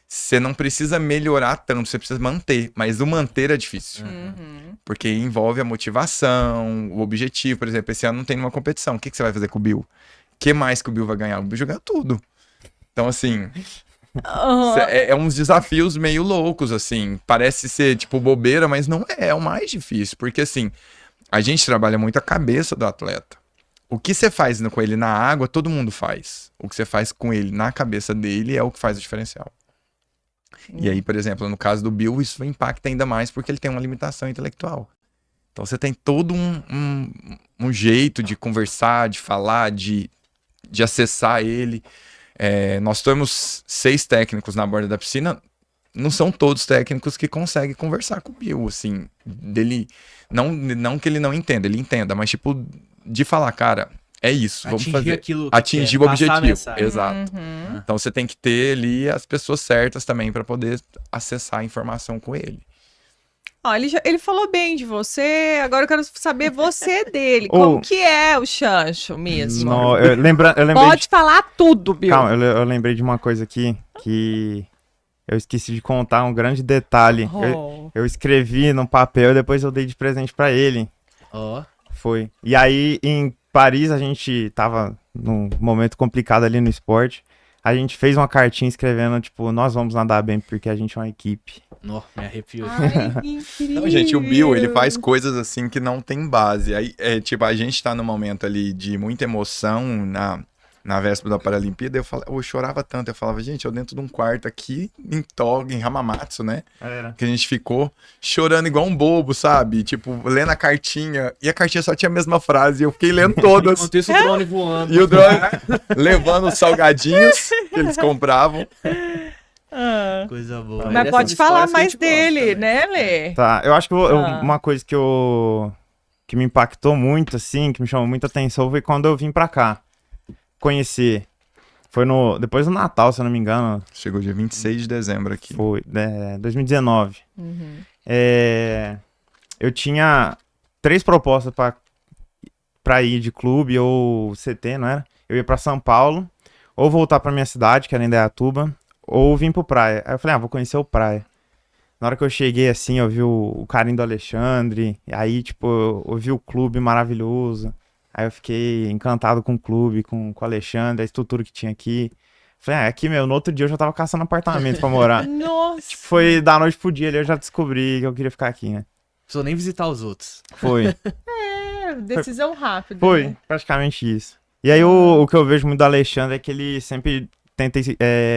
você não precisa melhorar tanto, você precisa manter, mas o manter é difícil. Porque envolve a motivação, o objetivo. Por exemplo, esse ano não tem nenhuma competição, o que você vai fazer com o Bill? O que mais que o Bill vai ganhar? O Bill vai ganhar tudo. Então, assim, é uns desafios meio loucos, assim. Parece ser, tipo, bobeira, mas não é o mais difícil. Porque, assim, a gente trabalha muito a cabeça do atleta. O que você faz com ele na água, todo mundo faz. O que você faz com ele na cabeça dele é o que faz o diferencial. E aí, por exemplo, no caso do Bill, isso impacta ainda mais porque ele tem uma limitação intelectual. Então você tem todo um jeito de conversar, de falar, de acessar ele. Nós temos 6 técnicos na borda da piscina, não são todos técnicos que conseguem conversar com o Bill, assim, dele, não que ele não entenda, ele entenda, mas tipo, de falar, cara, é isso, vamos fazer. Atingir o objetivo, exato. Então você tem que ter ali as pessoas certas também para poder acessar a informação com ele. Ó, ele falou bem de você, agora eu quero saber você dele. Como que é o Xancho mesmo? Não, eu lembrei Pode falar tudo, Bill. Calma, eu lembrei de uma coisa aqui que eu esqueci de contar, um grande detalhe. Eu escrevi no papel e depois eu dei de presente pra ele. Ó. Foi. E aí, em Paris, a gente tava num momento complicado ali no esporte. A gente fez uma cartinha escrevendo, tipo, nós vamos nadar bem porque a gente é uma equipe. Nossa, me arrepio. Ai, que incrível. Não, gente, o Bill, ele faz coisas assim que não tem base. Aí, tipo, a gente tá num momento ali de muita emoção na véspera da Paralimpíada. Eu chorava tanto. Eu falava, gente, eu dentro de um quarto aqui em Toga, em Hamamatsu, né? Era. Que a gente ficou chorando igual um bobo, sabe? Tipo, lendo a cartinha. E a cartinha só tinha a mesma frase. E eu fiquei lendo todas. Enquanto isso, o drone voando. E o drone levando os salgadinhos que eles compravam. Ah. Coisa boa. Mas Essas pode falar histórias que a mais gente gosta dele, também. né, Lê? Tá, eu acho que Ah. uma coisa que me impactou muito, assim, que me chamou muita atenção foi quando eu vim pra cá conhecer. Foi depois do Natal, se eu não me engano, Chegou dia 26 de dezembro aqui. foi 2019. Uhum. Eu tinha 3 propostas pra ir de clube ou CT, não era? Eu ia pra São Paulo, ou voltar pra minha cidade, que era Indaiatuba, ou vir pro Praia. Aí eu falei, vou conhecer o Praia. Na hora que eu cheguei, assim, eu vi o carinho do Alexandre, e aí, tipo, eu vi o clube maravilhoso. Aí eu fiquei encantado com o clube, com o Alexandre, a estrutura que tinha aqui. Falei, aqui, no outro dia eu já tava caçando apartamento pra morar. Nossa. Foi da noite pro dia ali, eu já descobri que eu queria ficar aqui, né? Não precisou nem visitar os outros. Foi. Decisão rápida. Foi, né? praticamente isso. E aí o que eu vejo muito do Alexandre é que ele sempre tenta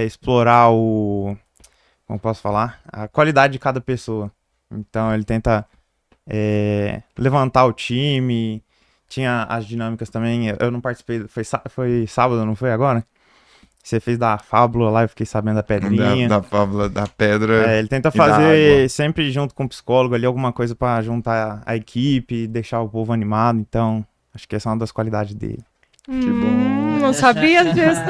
explorar como posso falar? A qualidade de cada pessoa. Então ele tenta levantar o time. Tinha as dinâmicas também. Eu não participei, foi sábado, não foi agora? Você fez da fábula lá, eu fiquei sabendo da pedrinha. Da fábula da pedra. Ele tenta e da fazer água. sempre junto com o psicólogo ali alguma coisa pra juntar a equipe, deixar o povo animado. Então, acho que essa é uma das qualidades dele. Que bom. Não sabia disso,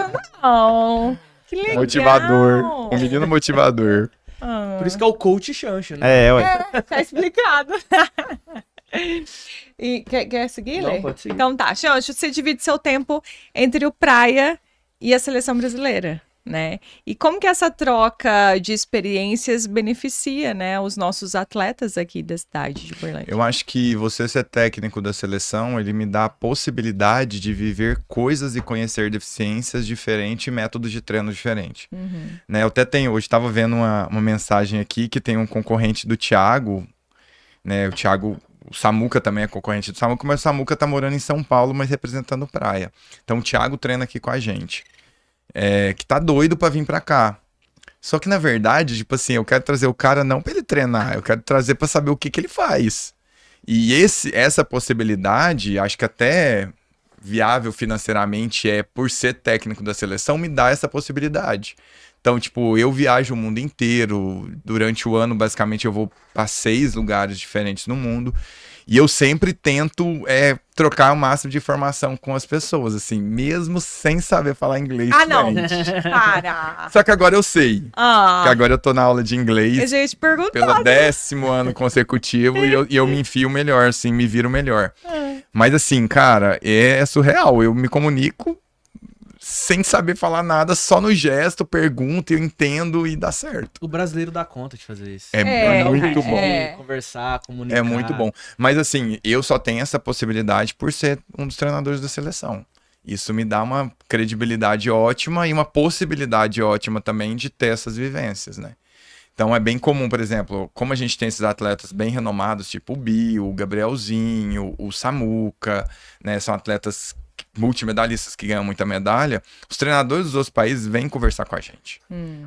não. Que legal. Motivador. Um menino motivador. Ah. Por isso que é o coach chancha, né? Ué. Tá explicado. E, quer seguir, Não, Lê? pode seguir. Então tá, Xancho, você divide seu tempo entre o Praia e a seleção brasileira, né? E como que essa troca de experiências beneficia, né, os nossos atletas aqui da cidade de Uberlândia? Eu acho que você ser técnico da seleção, ele me dá a possibilidade de viver coisas e conhecer deficiências diferentes e métodos de treino diferentes. Né, eu até tenho, hoje estava vendo uma mensagem aqui que tem um concorrente do Thiago, né, o Samuca também é concorrente do Samuca, mas o Samuca tá morando em São Paulo, mas representando o Praia. Então o Thiago treina aqui com a gente, que tá doido pra vir pra cá. Só que na verdade, tipo assim, eu quero trazer o cara não pra ele treinar, eu quero trazer pra saber o que ele faz. E essa possibilidade, acho que até viável financeiramente por ser técnico da seleção, me dá essa possibilidade. Então, tipo, eu viajo o mundo inteiro. Durante o ano, basicamente, eu vou para 6 lugares diferentes no mundo. E eu sempre tento trocar o máximo de informação com as pessoas, assim, mesmo sem saber falar inglês. Ah, não. fluente. Para. Só que agora eu sei. Ah, Que agora eu tô na aula de eu inglês já ia te perguntar. pelo 10º ano consecutivo e eu me enfio melhor, assim, me viro melhor. Mas assim, cara, é surreal. Eu me comunico sem saber falar nada, só no gesto, pergunto, eu entendo e dá certo. O brasileiro dá conta de fazer isso. É, muito bom. Conversar, comunicar. É muito bom. Mas assim, eu só tenho essa possibilidade por ser um dos treinadores da seleção. Isso me dá uma credibilidade ótima e uma possibilidade ótima também de ter essas vivências, né? Então é bem comum, por exemplo, como a gente tem esses atletas bem renomados, tipo o Bill, o Gabrielzinho, o Samuca, né? São atletas multimedalistas que ganham muita medalha, os treinadores dos outros países vêm conversar com a gente,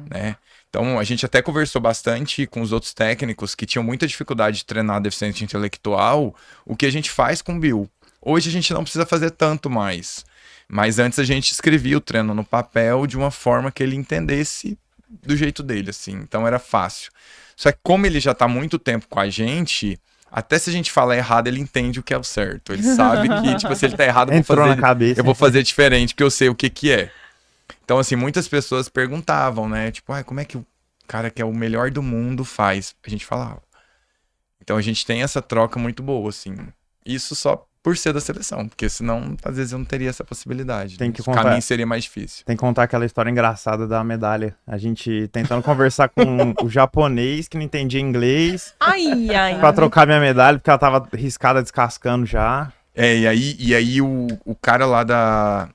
né? Então, a gente até conversou bastante com os outros técnicos que tinham muita dificuldade de treinar deficiente intelectual, o que a gente faz com o Bill. Hoje a gente não precisa fazer tanto mais, mas antes a gente escrevia o treino no papel de uma forma que ele entendesse do jeito dele, assim, então era fácil. Só que como ele já está há muito tempo com a gente, até se a gente falar errado, ele entende o que é o certo. Ele sabe que, tipo, se ele tá errado, Entrou na cabeça. eu vou fazer diferente, porque eu sei o que é. Então, assim, muitas pessoas perguntavam, né? Tipo, como é que o cara que é o melhor do mundo faz? A gente falava. Então, a gente tem essa troca muito boa, assim. Isso só por ser da seleção, porque senão, às vezes, eu não teria essa possibilidade. Tem né? que O contar. caminho seria mais difícil. Tem que contar aquela história engraçada da medalha. A gente tentando conversar com o japonês que não entendia inglês Ai, ai. pra trocar minha medalha, porque ela tava riscada, descascando já. E aí o cara lá da...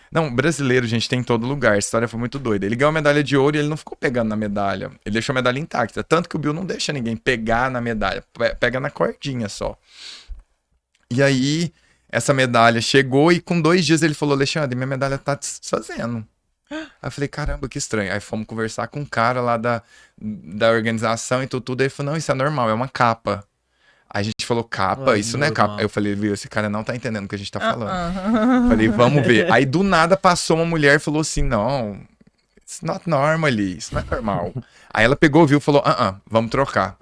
Não, brasileiro, gente, tem em todo lugar. A história foi muito doida. Ele ganhou a medalha de ouro e ele não ficou pegando na medalha. Ele deixou a medalha intacta. Tanto que o Bill não deixa ninguém pegar na medalha. Pega na cordinha só. E aí, essa medalha chegou e com 2 dias ele falou, Alexandre, minha medalha tá desfazendo. Aí eu falei, caramba, que estranho. Aí fomos conversar com um cara lá da organização e tudo. Aí ele falou, não, isso é normal, é uma capa. Aí a gente falou, capa? Ué, Isso não é normal. capa. Aí eu falei, viu, esse cara não tá entendendo o que a gente tá falando. Falei, vamos ver. Aí do nada passou uma mulher e falou assim, não, it's not normal, isso não é normal. Aí ela pegou, viu, e falou, vamos trocar.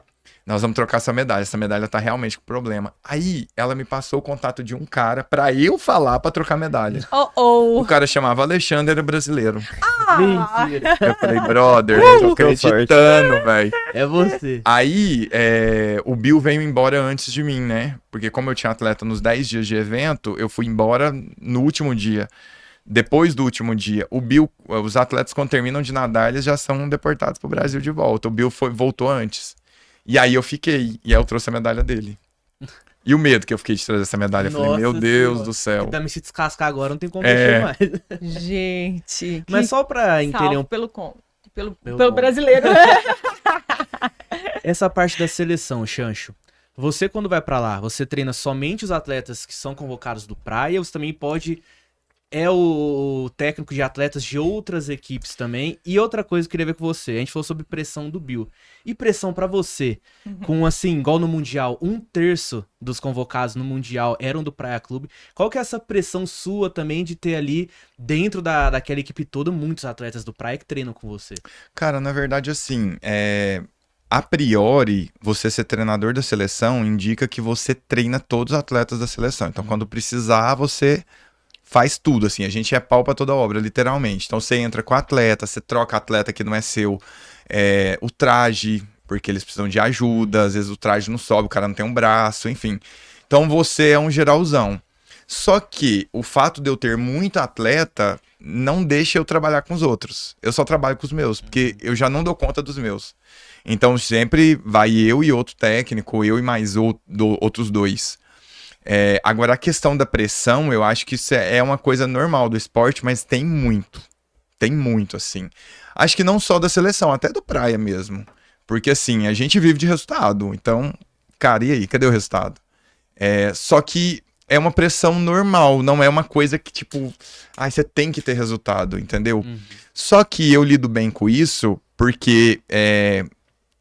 Nós vamos trocar essa medalha tá realmente com problema. Aí ela me passou o contato de um cara pra eu falar pra trocar medalha. O cara chamava Alexandre, era brasileiro. Mentira. Eu falei, brother, não tô deu sorte. acreditando, velho. É você. Aí, o Bill veio embora antes de mim, né? Porque como eu tinha atleta nos 10 dias de evento, eu fui embora no último dia. Depois do último dia, o Bill, os atletas quando terminam de nadar, eles já são deportados pro Brasil de volta. O Bill voltou antes. E aí eu fiquei, e aí eu trouxe a medalha dele. E o medo que eu fiquei de trazer essa medalha, eu falei, Nossa meu Deus Senhora. do céu. Também se descascar agora, não tem como mexer mais. Gente, Mas só pra entender pelo Meu brasileiro. essa parte da seleção, Xancho. Você, quando vai pra lá, você treina somente os atletas que são convocados do Praia, ou você também pode... É o técnico de atletas de outras equipes também. E outra coisa que eu queria ver com você. A gente falou sobre pressão do Bill. E pressão pra você? Com, assim, igual no Mundial, 1/3 dos convocados no Mundial eram do Praia Clube. Qual que é essa pressão sua também de ter ali, dentro daquela equipe toda, muitos atletas do Praia que treinam com você? Cara, na verdade, assim, a priori, você ser treinador da seleção indica que você treina todos os atletas da seleção. Então, quando precisar, você faz tudo, assim. A gente é pau pra toda obra, literalmente. Então, você entra com o atleta, você troca atleta que não é seu, o traje, porque eles precisam de ajuda, às vezes o traje não sobe, o cara não tem um braço, enfim. Então, você é um geralzão. Só que o fato de eu ter muito atleta não deixa eu trabalhar com os outros. Eu só trabalho com os meus, porque eu já não dou conta dos meus. Então, sempre vai eu e outro técnico, eu e mais outros 2. Agora, a questão da pressão, eu acho que isso é uma coisa normal do esporte, mas tem muito, assim. Acho que não só da seleção, até do Praia mesmo. Porque, assim, a gente vive de resultado. Então, cara, e aí? Cadê o resultado? Só que é uma pressão normal, não é uma coisa que, tipo, você tem que ter resultado, entendeu? Só que eu lido bem com isso porque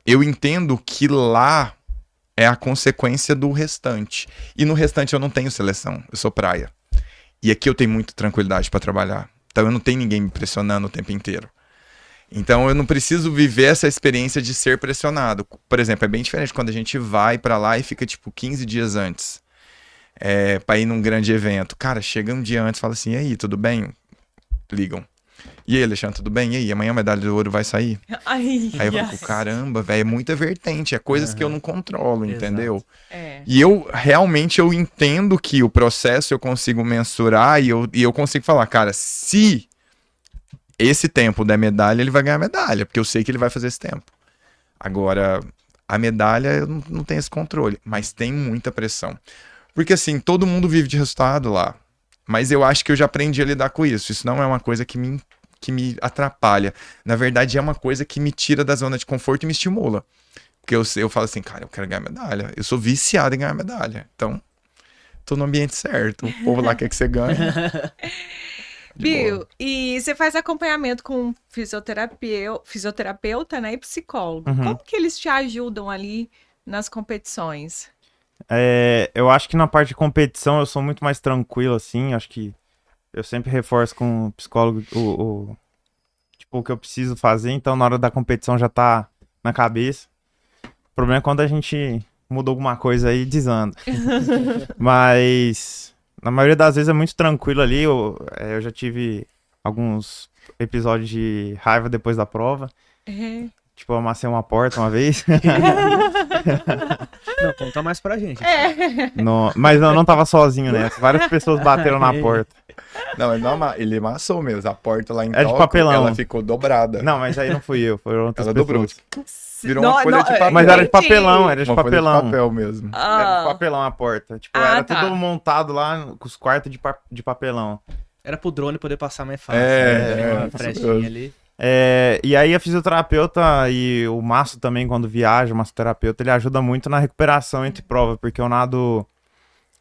eu entendo que lá é a consequência do restante. E no restante eu não tenho seleção, eu sou Praia. E aqui eu tenho muita tranquilidade pra trabalhar. Então eu não tenho ninguém me pressionando o tempo inteiro. Então eu não preciso viver essa experiência de ser pressionado. Por exemplo, é bem diferente quando a gente vai pra lá e fica tipo 15 dias antes. Pra ir num grande evento. Cara, chega um dia antes e fala assim, e aí, tudo bem? Ligam. E aí, Alexandre, tudo bem? E aí, amanhã a medalha de ouro vai sair? Aí eu falo, caramba, velho, é muita vertente, é coisas que eu não controlo, entendeu? E eu realmente eu entendo que o processo eu consigo mensurar e eu consigo falar, cara, se esse tempo der medalha, ele vai ganhar medalha, porque eu sei que ele vai fazer esse tempo. Agora, a medalha eu não tenho esse controle, mas tem muita pressão. Porque assim, todo mundo vive de resultado lá. Mas eu acho que eu já aprendi a lidar com isso. Isso não é uma coisa que me atrapalha. Na verdade, é uma coisa que me tira da zona de conforto e me estimula. Porque eu falo assim, cara, eu quero ganhar medalha. Eu sou viciado em ganhar medalha. Então, tô no ambiente certo. O povo lá quer que você ganhe. Bill, e você faz acompanhamento com fisioterapeuta, né, e psicólogo. Como que eles te ajudam ali nas competições? Eu acho que na parte de competição eu sou muito mais tranquilo, assim. Acho que eu sempre reforço com o psicólogo o que eu preciso fazer. Então, na hora da competição já tá na cabeça. O problema é quando a gente muda alguma coisa aí e desanda. Mas, na maioria das vezes é muito tranquilo ali. Eu já tive alguns episódios de raiva depois da prova. Tipo, eu amassei uma porta uma vez. Não, conta mais pra gente. Mas eu não tava sozinho nessa. Várias pessoas bateram na porta. Não, ele amassou mesmo. A porta lá em de Tóquio, papelão. ela ficou dobrada. Não, mas aí não fui eu. Foram outras Ela pessoas. dobrou. Virou uma folha de papel. Mas era de Entendi. papelão, era de Uma folha de papelão. papel mesmo. Era de Ah, papelão a porta. Tipo, Ah, era tá. tudo montado lá com os quartos de papelão. Era pro drone poder passar mais fácil. Uma isso frestinha mesmo. ali. E aí a fisioterapeuta e o Márcio também, quando viaja, o massoterapeuta, ele ajuda muito na recuperação entre provas, porque eu nado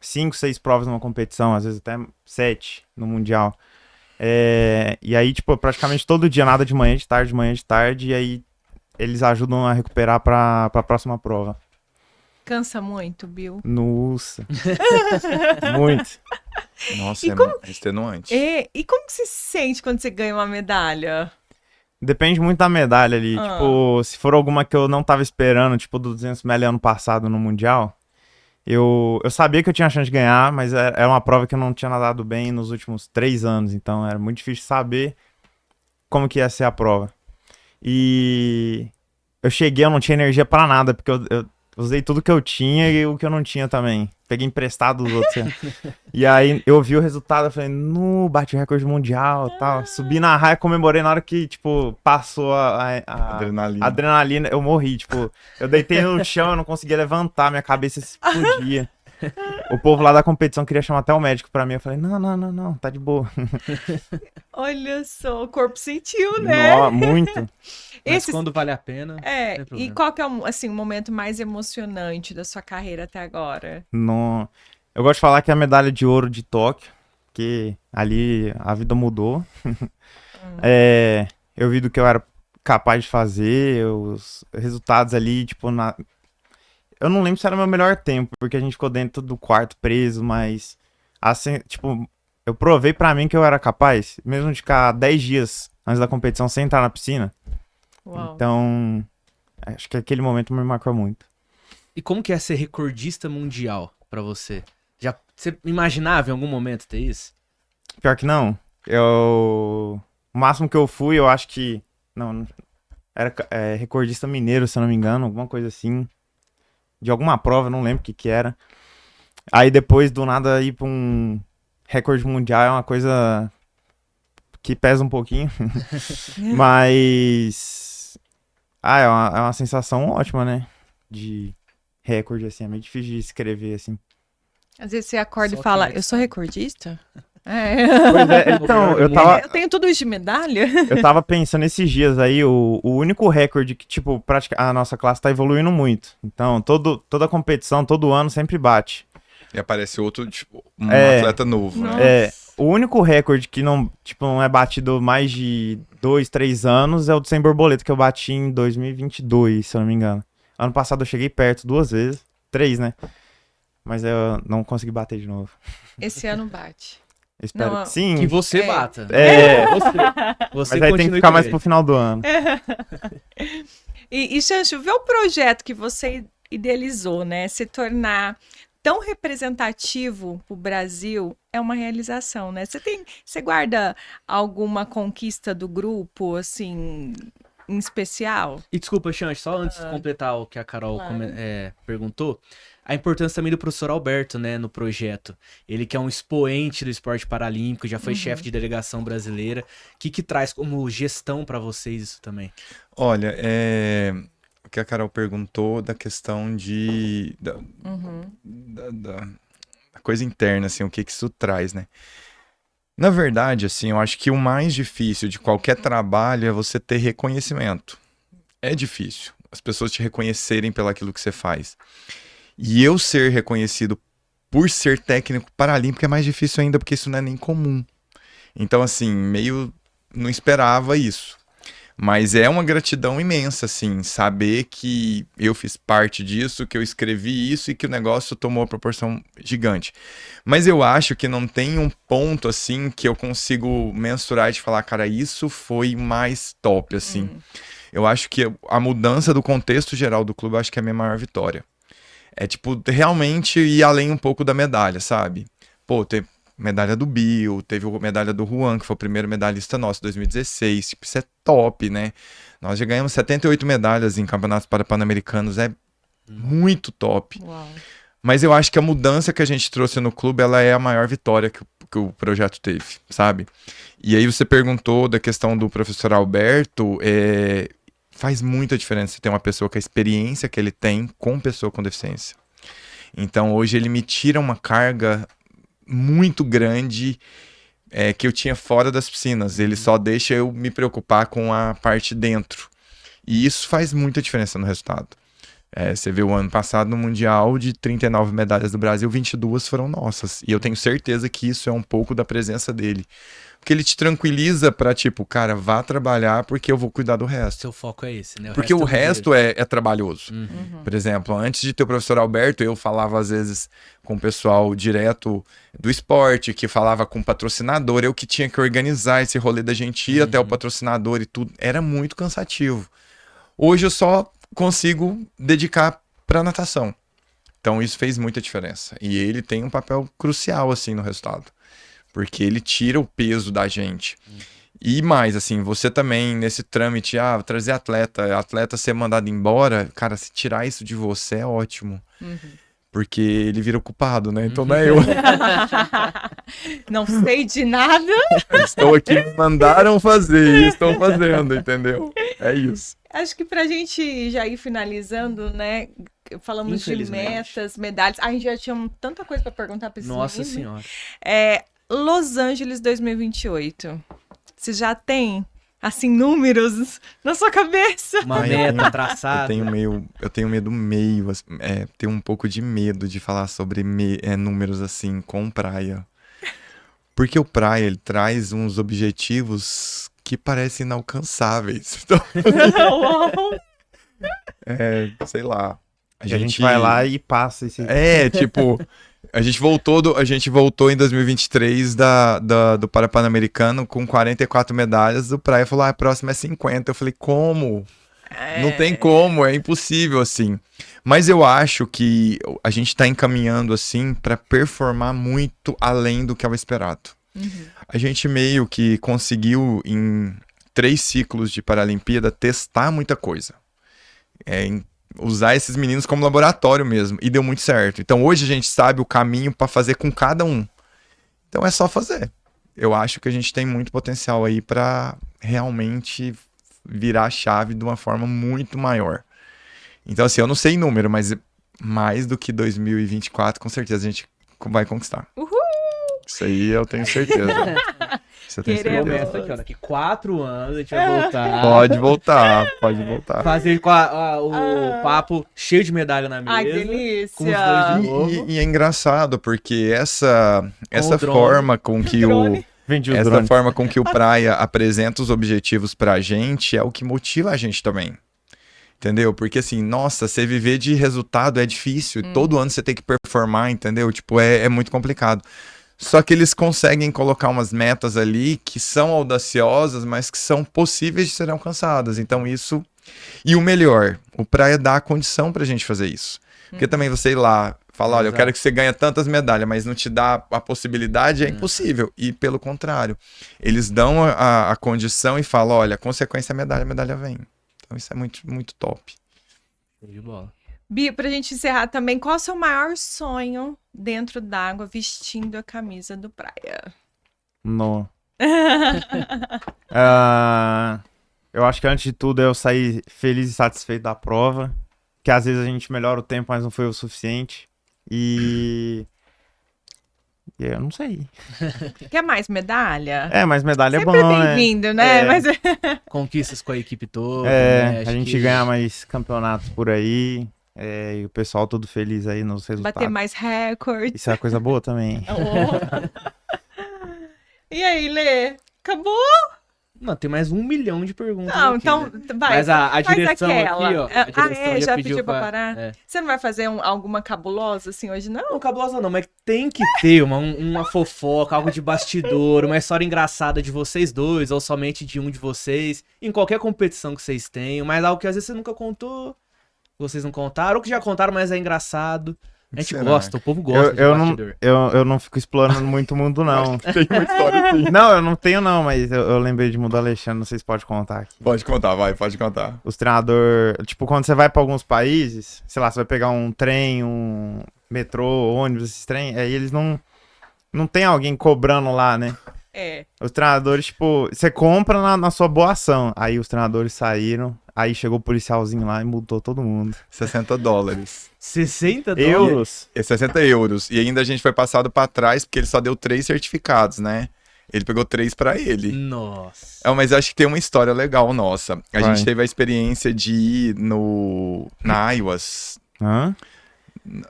5, 6 provas numa competição, às vezes até 7 no Mundial. E aí, tipo, praticamente todo dia nada de manhã, de manhã, de tarde, e aí eles ajudam a recuperar pra próxima prova. cansa muito, Bill. Nossa. Muito. Nossa, E é como- extenuante. E como que você se sente quando você ganha uma medalha? Depende muito da medalha ali. Ah. Tipo, se for alguma que eu não tava esperando, tipo do 200 metros ano passado no Mundial, eu sabia que eu tinha chance de ganhar, mas era uma prova que eu não tinha nadado bem nos últimos 3 anos, então era muito difícil saber como que ia ser a prova. E eu cheguei, eu não tinha energia pra nada, porque eu usei tudo que eu tinha e o que eu não tinha também. Peguei emprestado dos outros. E aí eu vi o resultado, eu falei, bati o recorde mundial e tal. Subi na raia, comemorei na hora que, tipo, passou a Adrenalina. adrenalina, eu morri, tipo, eu deitei no chão, eu não conseguia levantar, minha cabeça explodia. O povo lá da competição queria chamar até o médico pra mim, eu falei, não, tá de boa. Olha só, o corpo sentiu, né? Muito. Mas Esses- quando vale a pena. Não É, tem e problema. qual que é assim, o momento mais emocionante da sua carreira até agora? Não... Eu gosto de falar que é a medalha de ouro de Tóquio, que ali a vida mudou. Eu vi do que eu era capaz de fazer, os resultados ali, tipo, eu não lembro se era o meu melhor tempo, porque a gente ficou dentro do quarto preso, mas, assim, tipo, eu provei pra mim que eu era capaz, mesmo de ficar 10 dias antes da competição sem entrar na piscina. Uau. Então, acho que aquele momento me marcou muito. E como que é ser recordista mundial pra você? Você imaginava em algum momento ter isso? Pior que não. O máximo que eu fui, eu acho que. Não, era recordista mineiro, se eu não me engano, alguma coisa assim. De alguma prova, não lembro o que era. Aí depois, do nada, ir pra um recorde mundial é uma coisa que pesa um pouquinho. Mas. É uma sensação ótima, né? De recorde, assim. É meio difícil de escrever, assim. Às vezes você acorda Só e fala, quem é que eu sou sabe. recordista? É. Pois é, então, Eu tenho tudo isso de medalha? Eu tava pensando esses dias aí, o único recorde que, tipo, a nossa classe tá evoluindo muito. Então, toda competição, todo ano, sempre bate. E aparece outro, tipo, um É. atleta novo, Nossa. né? O único recorde que não é batido mais de 2, 3 anos é o do sem borboleta, que eu bati em 2022, se eu não me engano. Ano passado eu cheguei perto 2 vezes, 3, né? Mas eu não consegui bater de novo. Esse ano bate. Eu espero Não, que sim. Que você É. bata. Você Você mas aí tem que continue ficar com mais ele. pro final do ano. E Xancho, vê o projeto que você idealizou, né? Se tornar tão representativo pro Brasil é uma realização, né? Você guarda alguma conquista do grupo, assim, em especial? E desculpa, Xande, só antes de completar o que a Carol perguntou, a importância também do professor Alberto, né, no projeto. Ele que é um expoente do esporte paralímpico, já foi chefe de delegação brasileira. O que traz como gestão pra vocês isso também? Olha, o que a Carol perguntou da questão da coisa interna, assim, o que isso traz, né? Na verdade, assim, eu acho que o mais difícil de qualquer trabalho é você ter reconhecimento. É difícil as pessoas te reconhecerem pelaquilo que você faz. E eu ser reconhecido por ser técnico paralímpico é mais difícil ainda, porque isso não é nem comum. Então, assim, meio não esperava isso. Mas é uma gratidão imensa, assim, saber que eu fiz parte disso, que eu escrevi isso e que o negócio tomou uma proporção gigante. Mas eu acho que não tem um ponto, assim, que eu consigo mensurar de falar, cara, isso foi mais top, assim. Eu acho que a mudança do contexto geral do clube, eu acho que é a minha maior vitória. É, tipo, realmente ir além um pouco da medalha, sabe? Pô, teve medalha do Bill, teve a medalha do Juan, que foi o primeiro medalhista nosso, 2016. Tipo, isso é top, né? Nós já ganhamos 78 medalhas em campeonatos pan-americanos, é muito top. Uau. Mas eu acho que a mudança que a gente trouxe no clube, ela é a maior vitória que o projeto teve, sabe? E aí você perguntou da questão do professor Alberto, faz muita diferença ter uma pessoa com a experiência que ele tem com pessoa com deficiência. Então hoje ele me tira uma carga muito grande que eu tinha fora das piscinas. Ele só deixa eu me preocupar com a parte dentro. E isso faz muita diferença no resultado. Você vê o ano passado no Mundial, de 39 medalhas do Brasil, 22 foram nossas. E eu tenho certeza que isso é um pouco da presença dele. Porque ele te tranquiliza pra, tipo, cara, vá trabalhar porque eu vou cuidar do resto. Seu foco é esse, né? Porque o resto é trabalhoso. Uhum. Por exemplo, antes de ter o professor Alberto, eu falava às vezes com o pessoal direto do esporte, que falava com o patrocinador, eu que tinha que organizar esse rolê da gente ir até o patrocinador e tudo. Era muito cansativo. Hoje eu só consigo dedicar pra natação. Então isso fez muita diferença. E ele tem um papel crucial, assim, no resultado. Porque ele tira o peso da gente. E mais, assim, você também, nesse trâmite, trazer atleta ser mandado embora, cara, se tirar isso de você é ótimo. Porque ele vira o culpado, né? Então não é eu. Não sei de nada. Estou aqui, me mandaram fazer e estou fazendo, entendeu? É isso. Acho que pra gente já ir finalizando, né? Falamos de Infelizmente. metas, medalhas. A gente já tinha tanta coisa pra perguntar pra esses Nossa meninos. senhora. Los Angeles 2028. Você já tem, assim, números na sua cabeça? Uma Ah, eu meta tenho- traçada. Eu tenho medo meio, tenho um pouco de medo de falar sobre números assim com praia. Porque o praia, ele traz uns objetivos que parecem inalcançáveis. Então, Uau. sei lá. A gente vai lá e passa esse. Tipo, a gente voltou em 2023 do Pan-Americano com 44 medalhas. O praia falou, a próxima é 50. Eu falei, como? Não tem como, é impossível, assim. Mas eu acho que a gente tá encaminhando, assim, pra performar muito além do que é o esperado. A gente meio que conseguiu, em 3 ciclos de Paralimpíada, testar muita coisa. Usar esses meninos como laboratório mesmo. E deu muito certo. Então hoje a gente sabe o caminho pra fazer com cada um. Então é só fazer. Eu acho que a gente tem muito potencial aí pra realmente virar a chave de uma forma muito maior. Então, assim, eu não sei número, mas mais do que 2024, com certeza a gente vai conquistar. Uhul! Isso aí eu tenho certeza. Isso eu tenho Queremos. certeza. Começa aqui, ó. Daqui 4 anos a gente vai voltar. Pode voltar, pode voltar. Fazer com o papo cheio de medalha na mesa. Ai, delícia! com os dois de novo. E é engraçado, porque essa o drone. forma com que Drone. Vende os essa drones. forma com que o Praia apresenta os objetivos pra gente é o que motiva a gente também. Entendeu? Porque assim, nossa, você viver de resultado é difícil. Todo ano você tem que performar, entendeu? Tipo, é muito complicado. Só que eles conseguem colocar umas metas ali que são audaciosas, mas que são possíveis de serem alcançadas. Então isso... E o melhor, o Praia dá a condição pra gente fazer isso. Porque também você ir lá, falar, olha, eu Exato. quero que você ganhe tantas medalhas, mas não te dá a possibilidade, é impossível. E pelo contrário, eles dão a condição e falam, olha, a consequência é a medalha vem. Então isso é muito, muito top. Show de bola. Bia, pra gente encerrar também, qual é o seu maior sonho dentro d'água vestindo a camisa do Praia? No. Eu acho que antes de tudo eu sair feliz e satisfeito da prova. Que às vezes a gente melhora o tempo, mas não foi o suficiente. E eu não sei. Quer mais medalha? Mas medalha Sempre é bom, né? bem-vindo, né? É. Mas Conquistas com a equipe toda. né? Acho A gente que- ganhar mais campeonatos por aí. E o pessoal todo feliz aí nos resultados. bater mais recordes. Isso é uma coisa boa também. E aí, Lê? Acabou? Não, tem mais 1 milhão de perguntas. Não, aqui, então né? vai. Mas a faz direção aquela. aqui, ó. A direção já pediu pra parar? É. Você não vai fazer alguma cabulosa assim hoje, não? Não, cabulosa não, mas tem que ter uma fofoca, algo de bastidor, uma história engraçada de vocês dois, ou somente de um de vocês, em qualquer competição que vocês tenham, mas algo que às vezes você nunca contou, vocês não contaram, ou que já contaram, mas é engraçado. A gente Será? gosta, o povo gosta de Eu bastidor. não fico explorando muito o mundo, não. Tem uma história assim. Não, eu não tenho, não, mas eu lembrei de Mundo Alexandre, não sei se pode contar aqui. Pode contar, vai, pode contar. Os treinadores, tipo, quando você vai pra alguns países, sei lá, você vai pegar um trem, um metrô, ônibus, esses trem, aí eles não tem alguém cobrando lá, né? É. Os treinadores, tipo, você compra na sua boa ação. Aí os treinadores saíram, Aí chegou o policialzinho lá e multou todo mundo. $60. 60 dólares? Euros. 60 euros. E ainda a gente foi passado pra trás, porque ele só deu 3 certificados, né? Ele pegou 3 pra ele. Nossa. Mas acho que tem uma história legal nossa. A Vai. gente teve a experiência de ir na Iowas. Hã?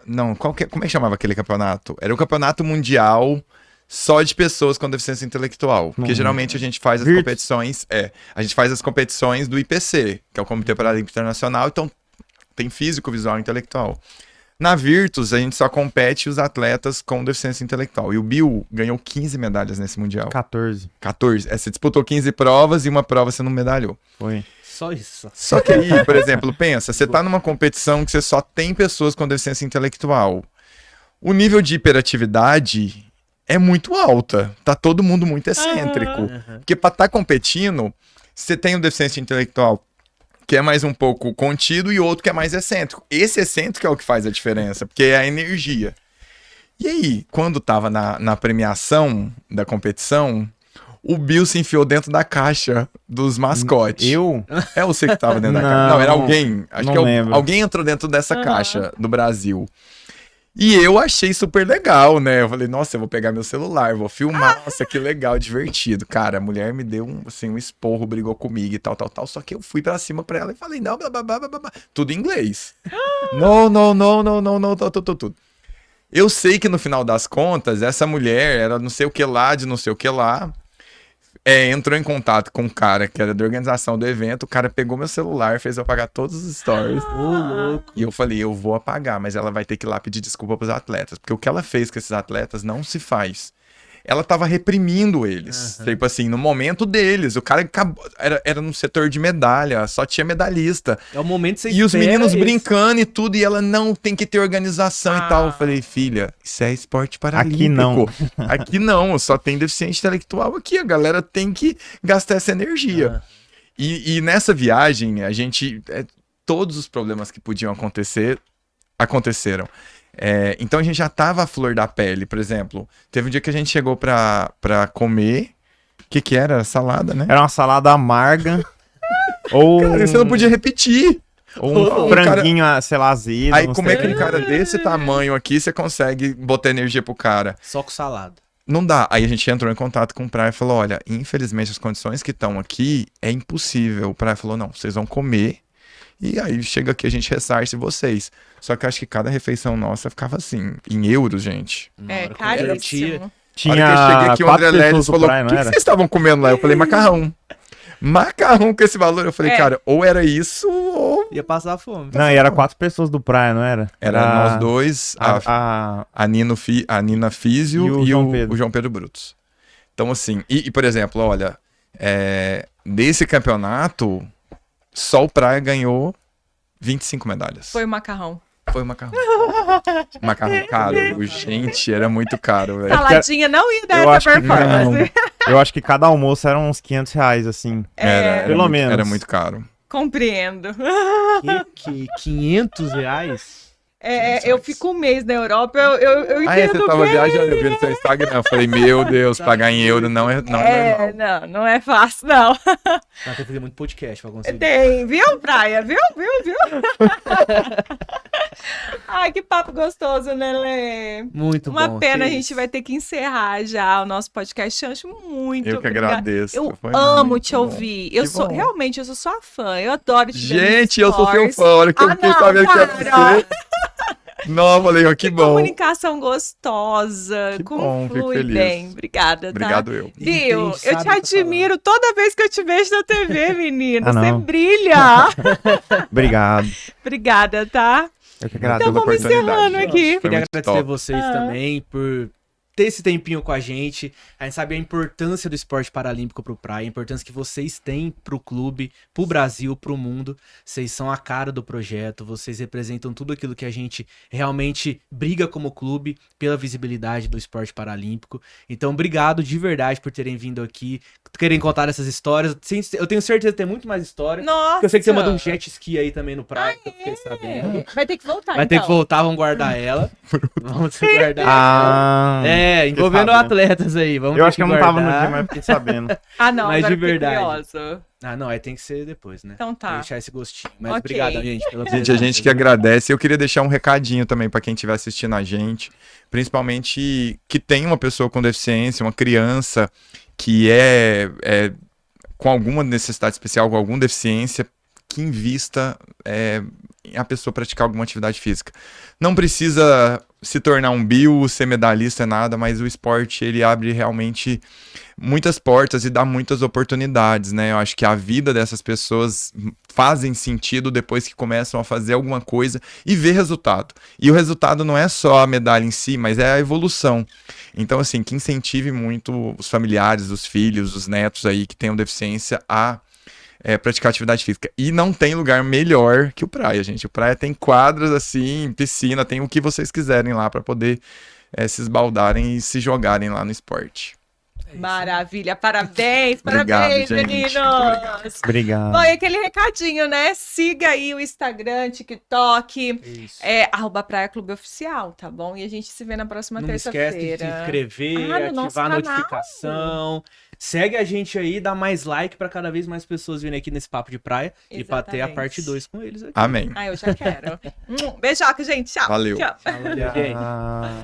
Não, como é que chamava aquele campeonato? Era o campeonato mundial só de pessoas com deficiência intelectual. Porque geralmente a gente faz as Virtus. competições. A gente faz as competições do IPC, que é o Comitê Paralímpico Internacional, então tem físico, visual e intelectual. Na Virtus, a gente só compete os atletas com deficiência intelectual. E o Bill ganhou 15 medalhas nesse mundial. 14. 14. Você disputou 15 provas e uma prova você não medalhou. Foi. Só isso. Só que aí, por exemplo, pensa, você tá numa competição que você só tem pessoas com deficiência intelectual. O nível de hiperatividade é muito alta. Tá todo mundo muito excêntrico. Porque pra estar competindo, você tem um deficiência intelectual que é mais um pouco contido e outro que é mais excêntrico. Esse excêntrico é o que faz a diferença, porque é a energia. E aí, quando tava na premiação da competição, o Bill se enfiou dentro da caixa dos mascotes. Eu? É você que tava dentro da Não, caixa. Não, era alguém. Acho não que lembro. alguém entrou dentro dessa caixa do Brasil. E eu achei super legal, né? Eu falei, nossa, eu vou pegar meu celular, vou filmar. Nossa, que legal, divertido. Cara, a mulher me deu um esporro, brigou comigo e tal. Só que eu fui pra cima pra ela e falei, não, blá, blá, blá, blá, blá. Tudo em inglês. Não, tudo. Eu sei que no final das contas, essa mulher era não sei o que lá, de não sei o que lá. Entrou em contato com um cara que era da organização do evento, o cara pegou meu celular, fez eu apagar todos os stories. Ô, louco. E eu falei, eu vou apagar, mas ela vai ter que ir lá pedir desculpa pros atletas. Porque o que ela fez com esses atletas não se faz. Ela tava reprimindo eles. Tipo assim, no momento deles. O cara acabou, era no setor de medalha, só tinha medalhista. É o momento que você E os espera meninos esse. brincando e tudo, e ela não tem que ter organização e tal. Eu falei, filha, isso é esporte paralímpico. Aqui não. Aqui não, só tem deficiente intelectual aqui. A galera tem que gastar essa energia. E nessa viagem, a gente. Todos os problemas que podiam acontecer, aconteceram. Então a gente já tava à flor da pele, por exemplo. Teve um dia que a gente chegou pra comer. O que era? Salada, né? Era uma salada amarga. Ou Cara, você não podia repetir. ou um franguinho, sei lá, azedo. Aí não como sei. é que um cara desse tamanho aqui, você consegue botar energia pro cara? Só com salada. Não dá. Aí a gente entrou em contato com o Praia e falou, olha, infelizmente as condições que estão aqui é impossível. O Praia falou, não, vocês vão comer e aí chega aqui a gente ressarce vocês. Só que eu acho que cada refeição nossa ficava assim, em euros, gente. É Quando eu caríssimo. A hora Tinha que eu cheguei aqui, o 4 André Leles pessoas do falou, praia, o não que era? vocês estavam comendo lá? Eu falei, macarrão. Macarrão com esse valor. Eu falei, cara, ou era isso ou... Ia passar fome. Não, e era 4 pessoas do praia, não era? Era nós dois, a Nina Físio e o João Pedro Brutos. Então, assim, e por exemplo, olha, desse campeonato, só o Praia ganhou 25 medalhas. Foi o macarrão. Foi o macarrão. Macarrão caro, gente, era muito caro, velho. Saladinha não ia dar Eu essa acho que performance. Eu acho que cada almoço era uns R$500, assim. Pelo muito, menos. Era muito caro. Compreendo. Que 500 reais? Eu fico um mês na Europa, eu entendo Você tava bem. viajando, eu vi no seu Instagram. Eu falei, meu Deus, pagar em euro não é normal. Não é fácil, não. Vai ter que fazer muito podcast pra conseguir. Tem, viu, Praia? Viu? Ai, que papo gostoso, né, Lê? Muito Uma bom. pena, a que gente isso. vai ter que encerrar já o nosso podcast. Eu acho muito Eu que obrigada. agradeço. Eu Foi amo muito te bom. ouvir. Eu Que sou, bom. realmente, eu sou sua fã. Eu adoro te ver nos Gente, eu sou seu stories. fã. A hora que eu fiquei sabendo que para. era você. Não, falei, ó, que bom. Comunicação gostosa, Que como bom, fico flui feliz. bem. Obrigada, tá? Obrigado eu. Bill, Quem eu sabe te o que tá admiro toda vez que eu te vejo na TV, menino. Ah, Você não. brilha. Obrigado. Obrigada, tá? Eu que agradeço. Então vamos encerrando aqui. Foi Queria muito agradecer top. vocês também por ter esse tempinho com a gente. A gente sabe a importância do esporte paralímpico pro Praia, a importância que vocês têm pro clube, pro Brasil, pro mundo. Vocês são a cara do projeto, vocês representam tudo aquilo que a gente realmente briga como clube pela visibilidade do esporte paralímpico. Então, obrigado de verdade por terem vindo aqui, querem contar essas histórias. Eu tenho certeza que tem muito mais história. Nossa. Porque eu sei que você mandou um jet ski aí também no Praia, que eu fiquei sabendo. Vai ter que voltar, Vai ter então. que voltar, vamos guardar ela. Vamos guardar ela. Ah, envolvendo sabendo. atletas aí. Vamos Eu ter acho que eu não tava no guardar. dia, mas fiquei sabendo. Ah, não, Mas agora de fiquei verdade. curiosa. Ah, não, tem que ser depois, né? Então tá. Deixar esse gostinho. Mas Ok. obrigado, gente, pela Gente, a gente que agradece. Eu queria deixar um recadinho também para quem estiver assistindo a gente, principalmente que tem uma pessoa com deficiência, uma criança que é com alguma necessidade especial, com alguma deficiência, que invista em a pessoa praticar alguma atividade física. Não precisa se tornar um bio, ser medalhista, nada, mas o esporte, ele abre realmente muitas portas e dá muitas oportunidades, né? Eu acho que a vida dessas pessoas fazem sentido depois que começam a fazer alguma coisa e ver resultado. E o resultado não é só a medalha em si, mas é a evolução. Então, assim, que incentive muito os familiares, os filhos, os netos aí que tenham deficiência a praticar atividade física. E não tem lugar melhor que o praia, gente. O praia tem quadras assim, piscina, tem o que vocês quiserem lá para poder se esbaldarem e se jogarem lá no esporte. Maravilha, parabéns, Obrigado, parabéns, gente. meninos! Obrigado. Bom, e aquele recadinho, né? Siga aí o Instagram, TikTok, Isso. @Praia Clube Oficial, tá bom? E a gente se vê na próxima Não esquece de se terça-feira. inscrever, no nosso ativar a canal. notificação. Segue a gente aí, dá mais like pra cada vez mais pessoas virem aqui nesse papo de praia e pra ter a Exatamente. parte 2 com eles aqui. Amém. Ah, eu já quero. Beijoca, gente. Tchau. Valeu. Tchau. Valeu, gente. Ah.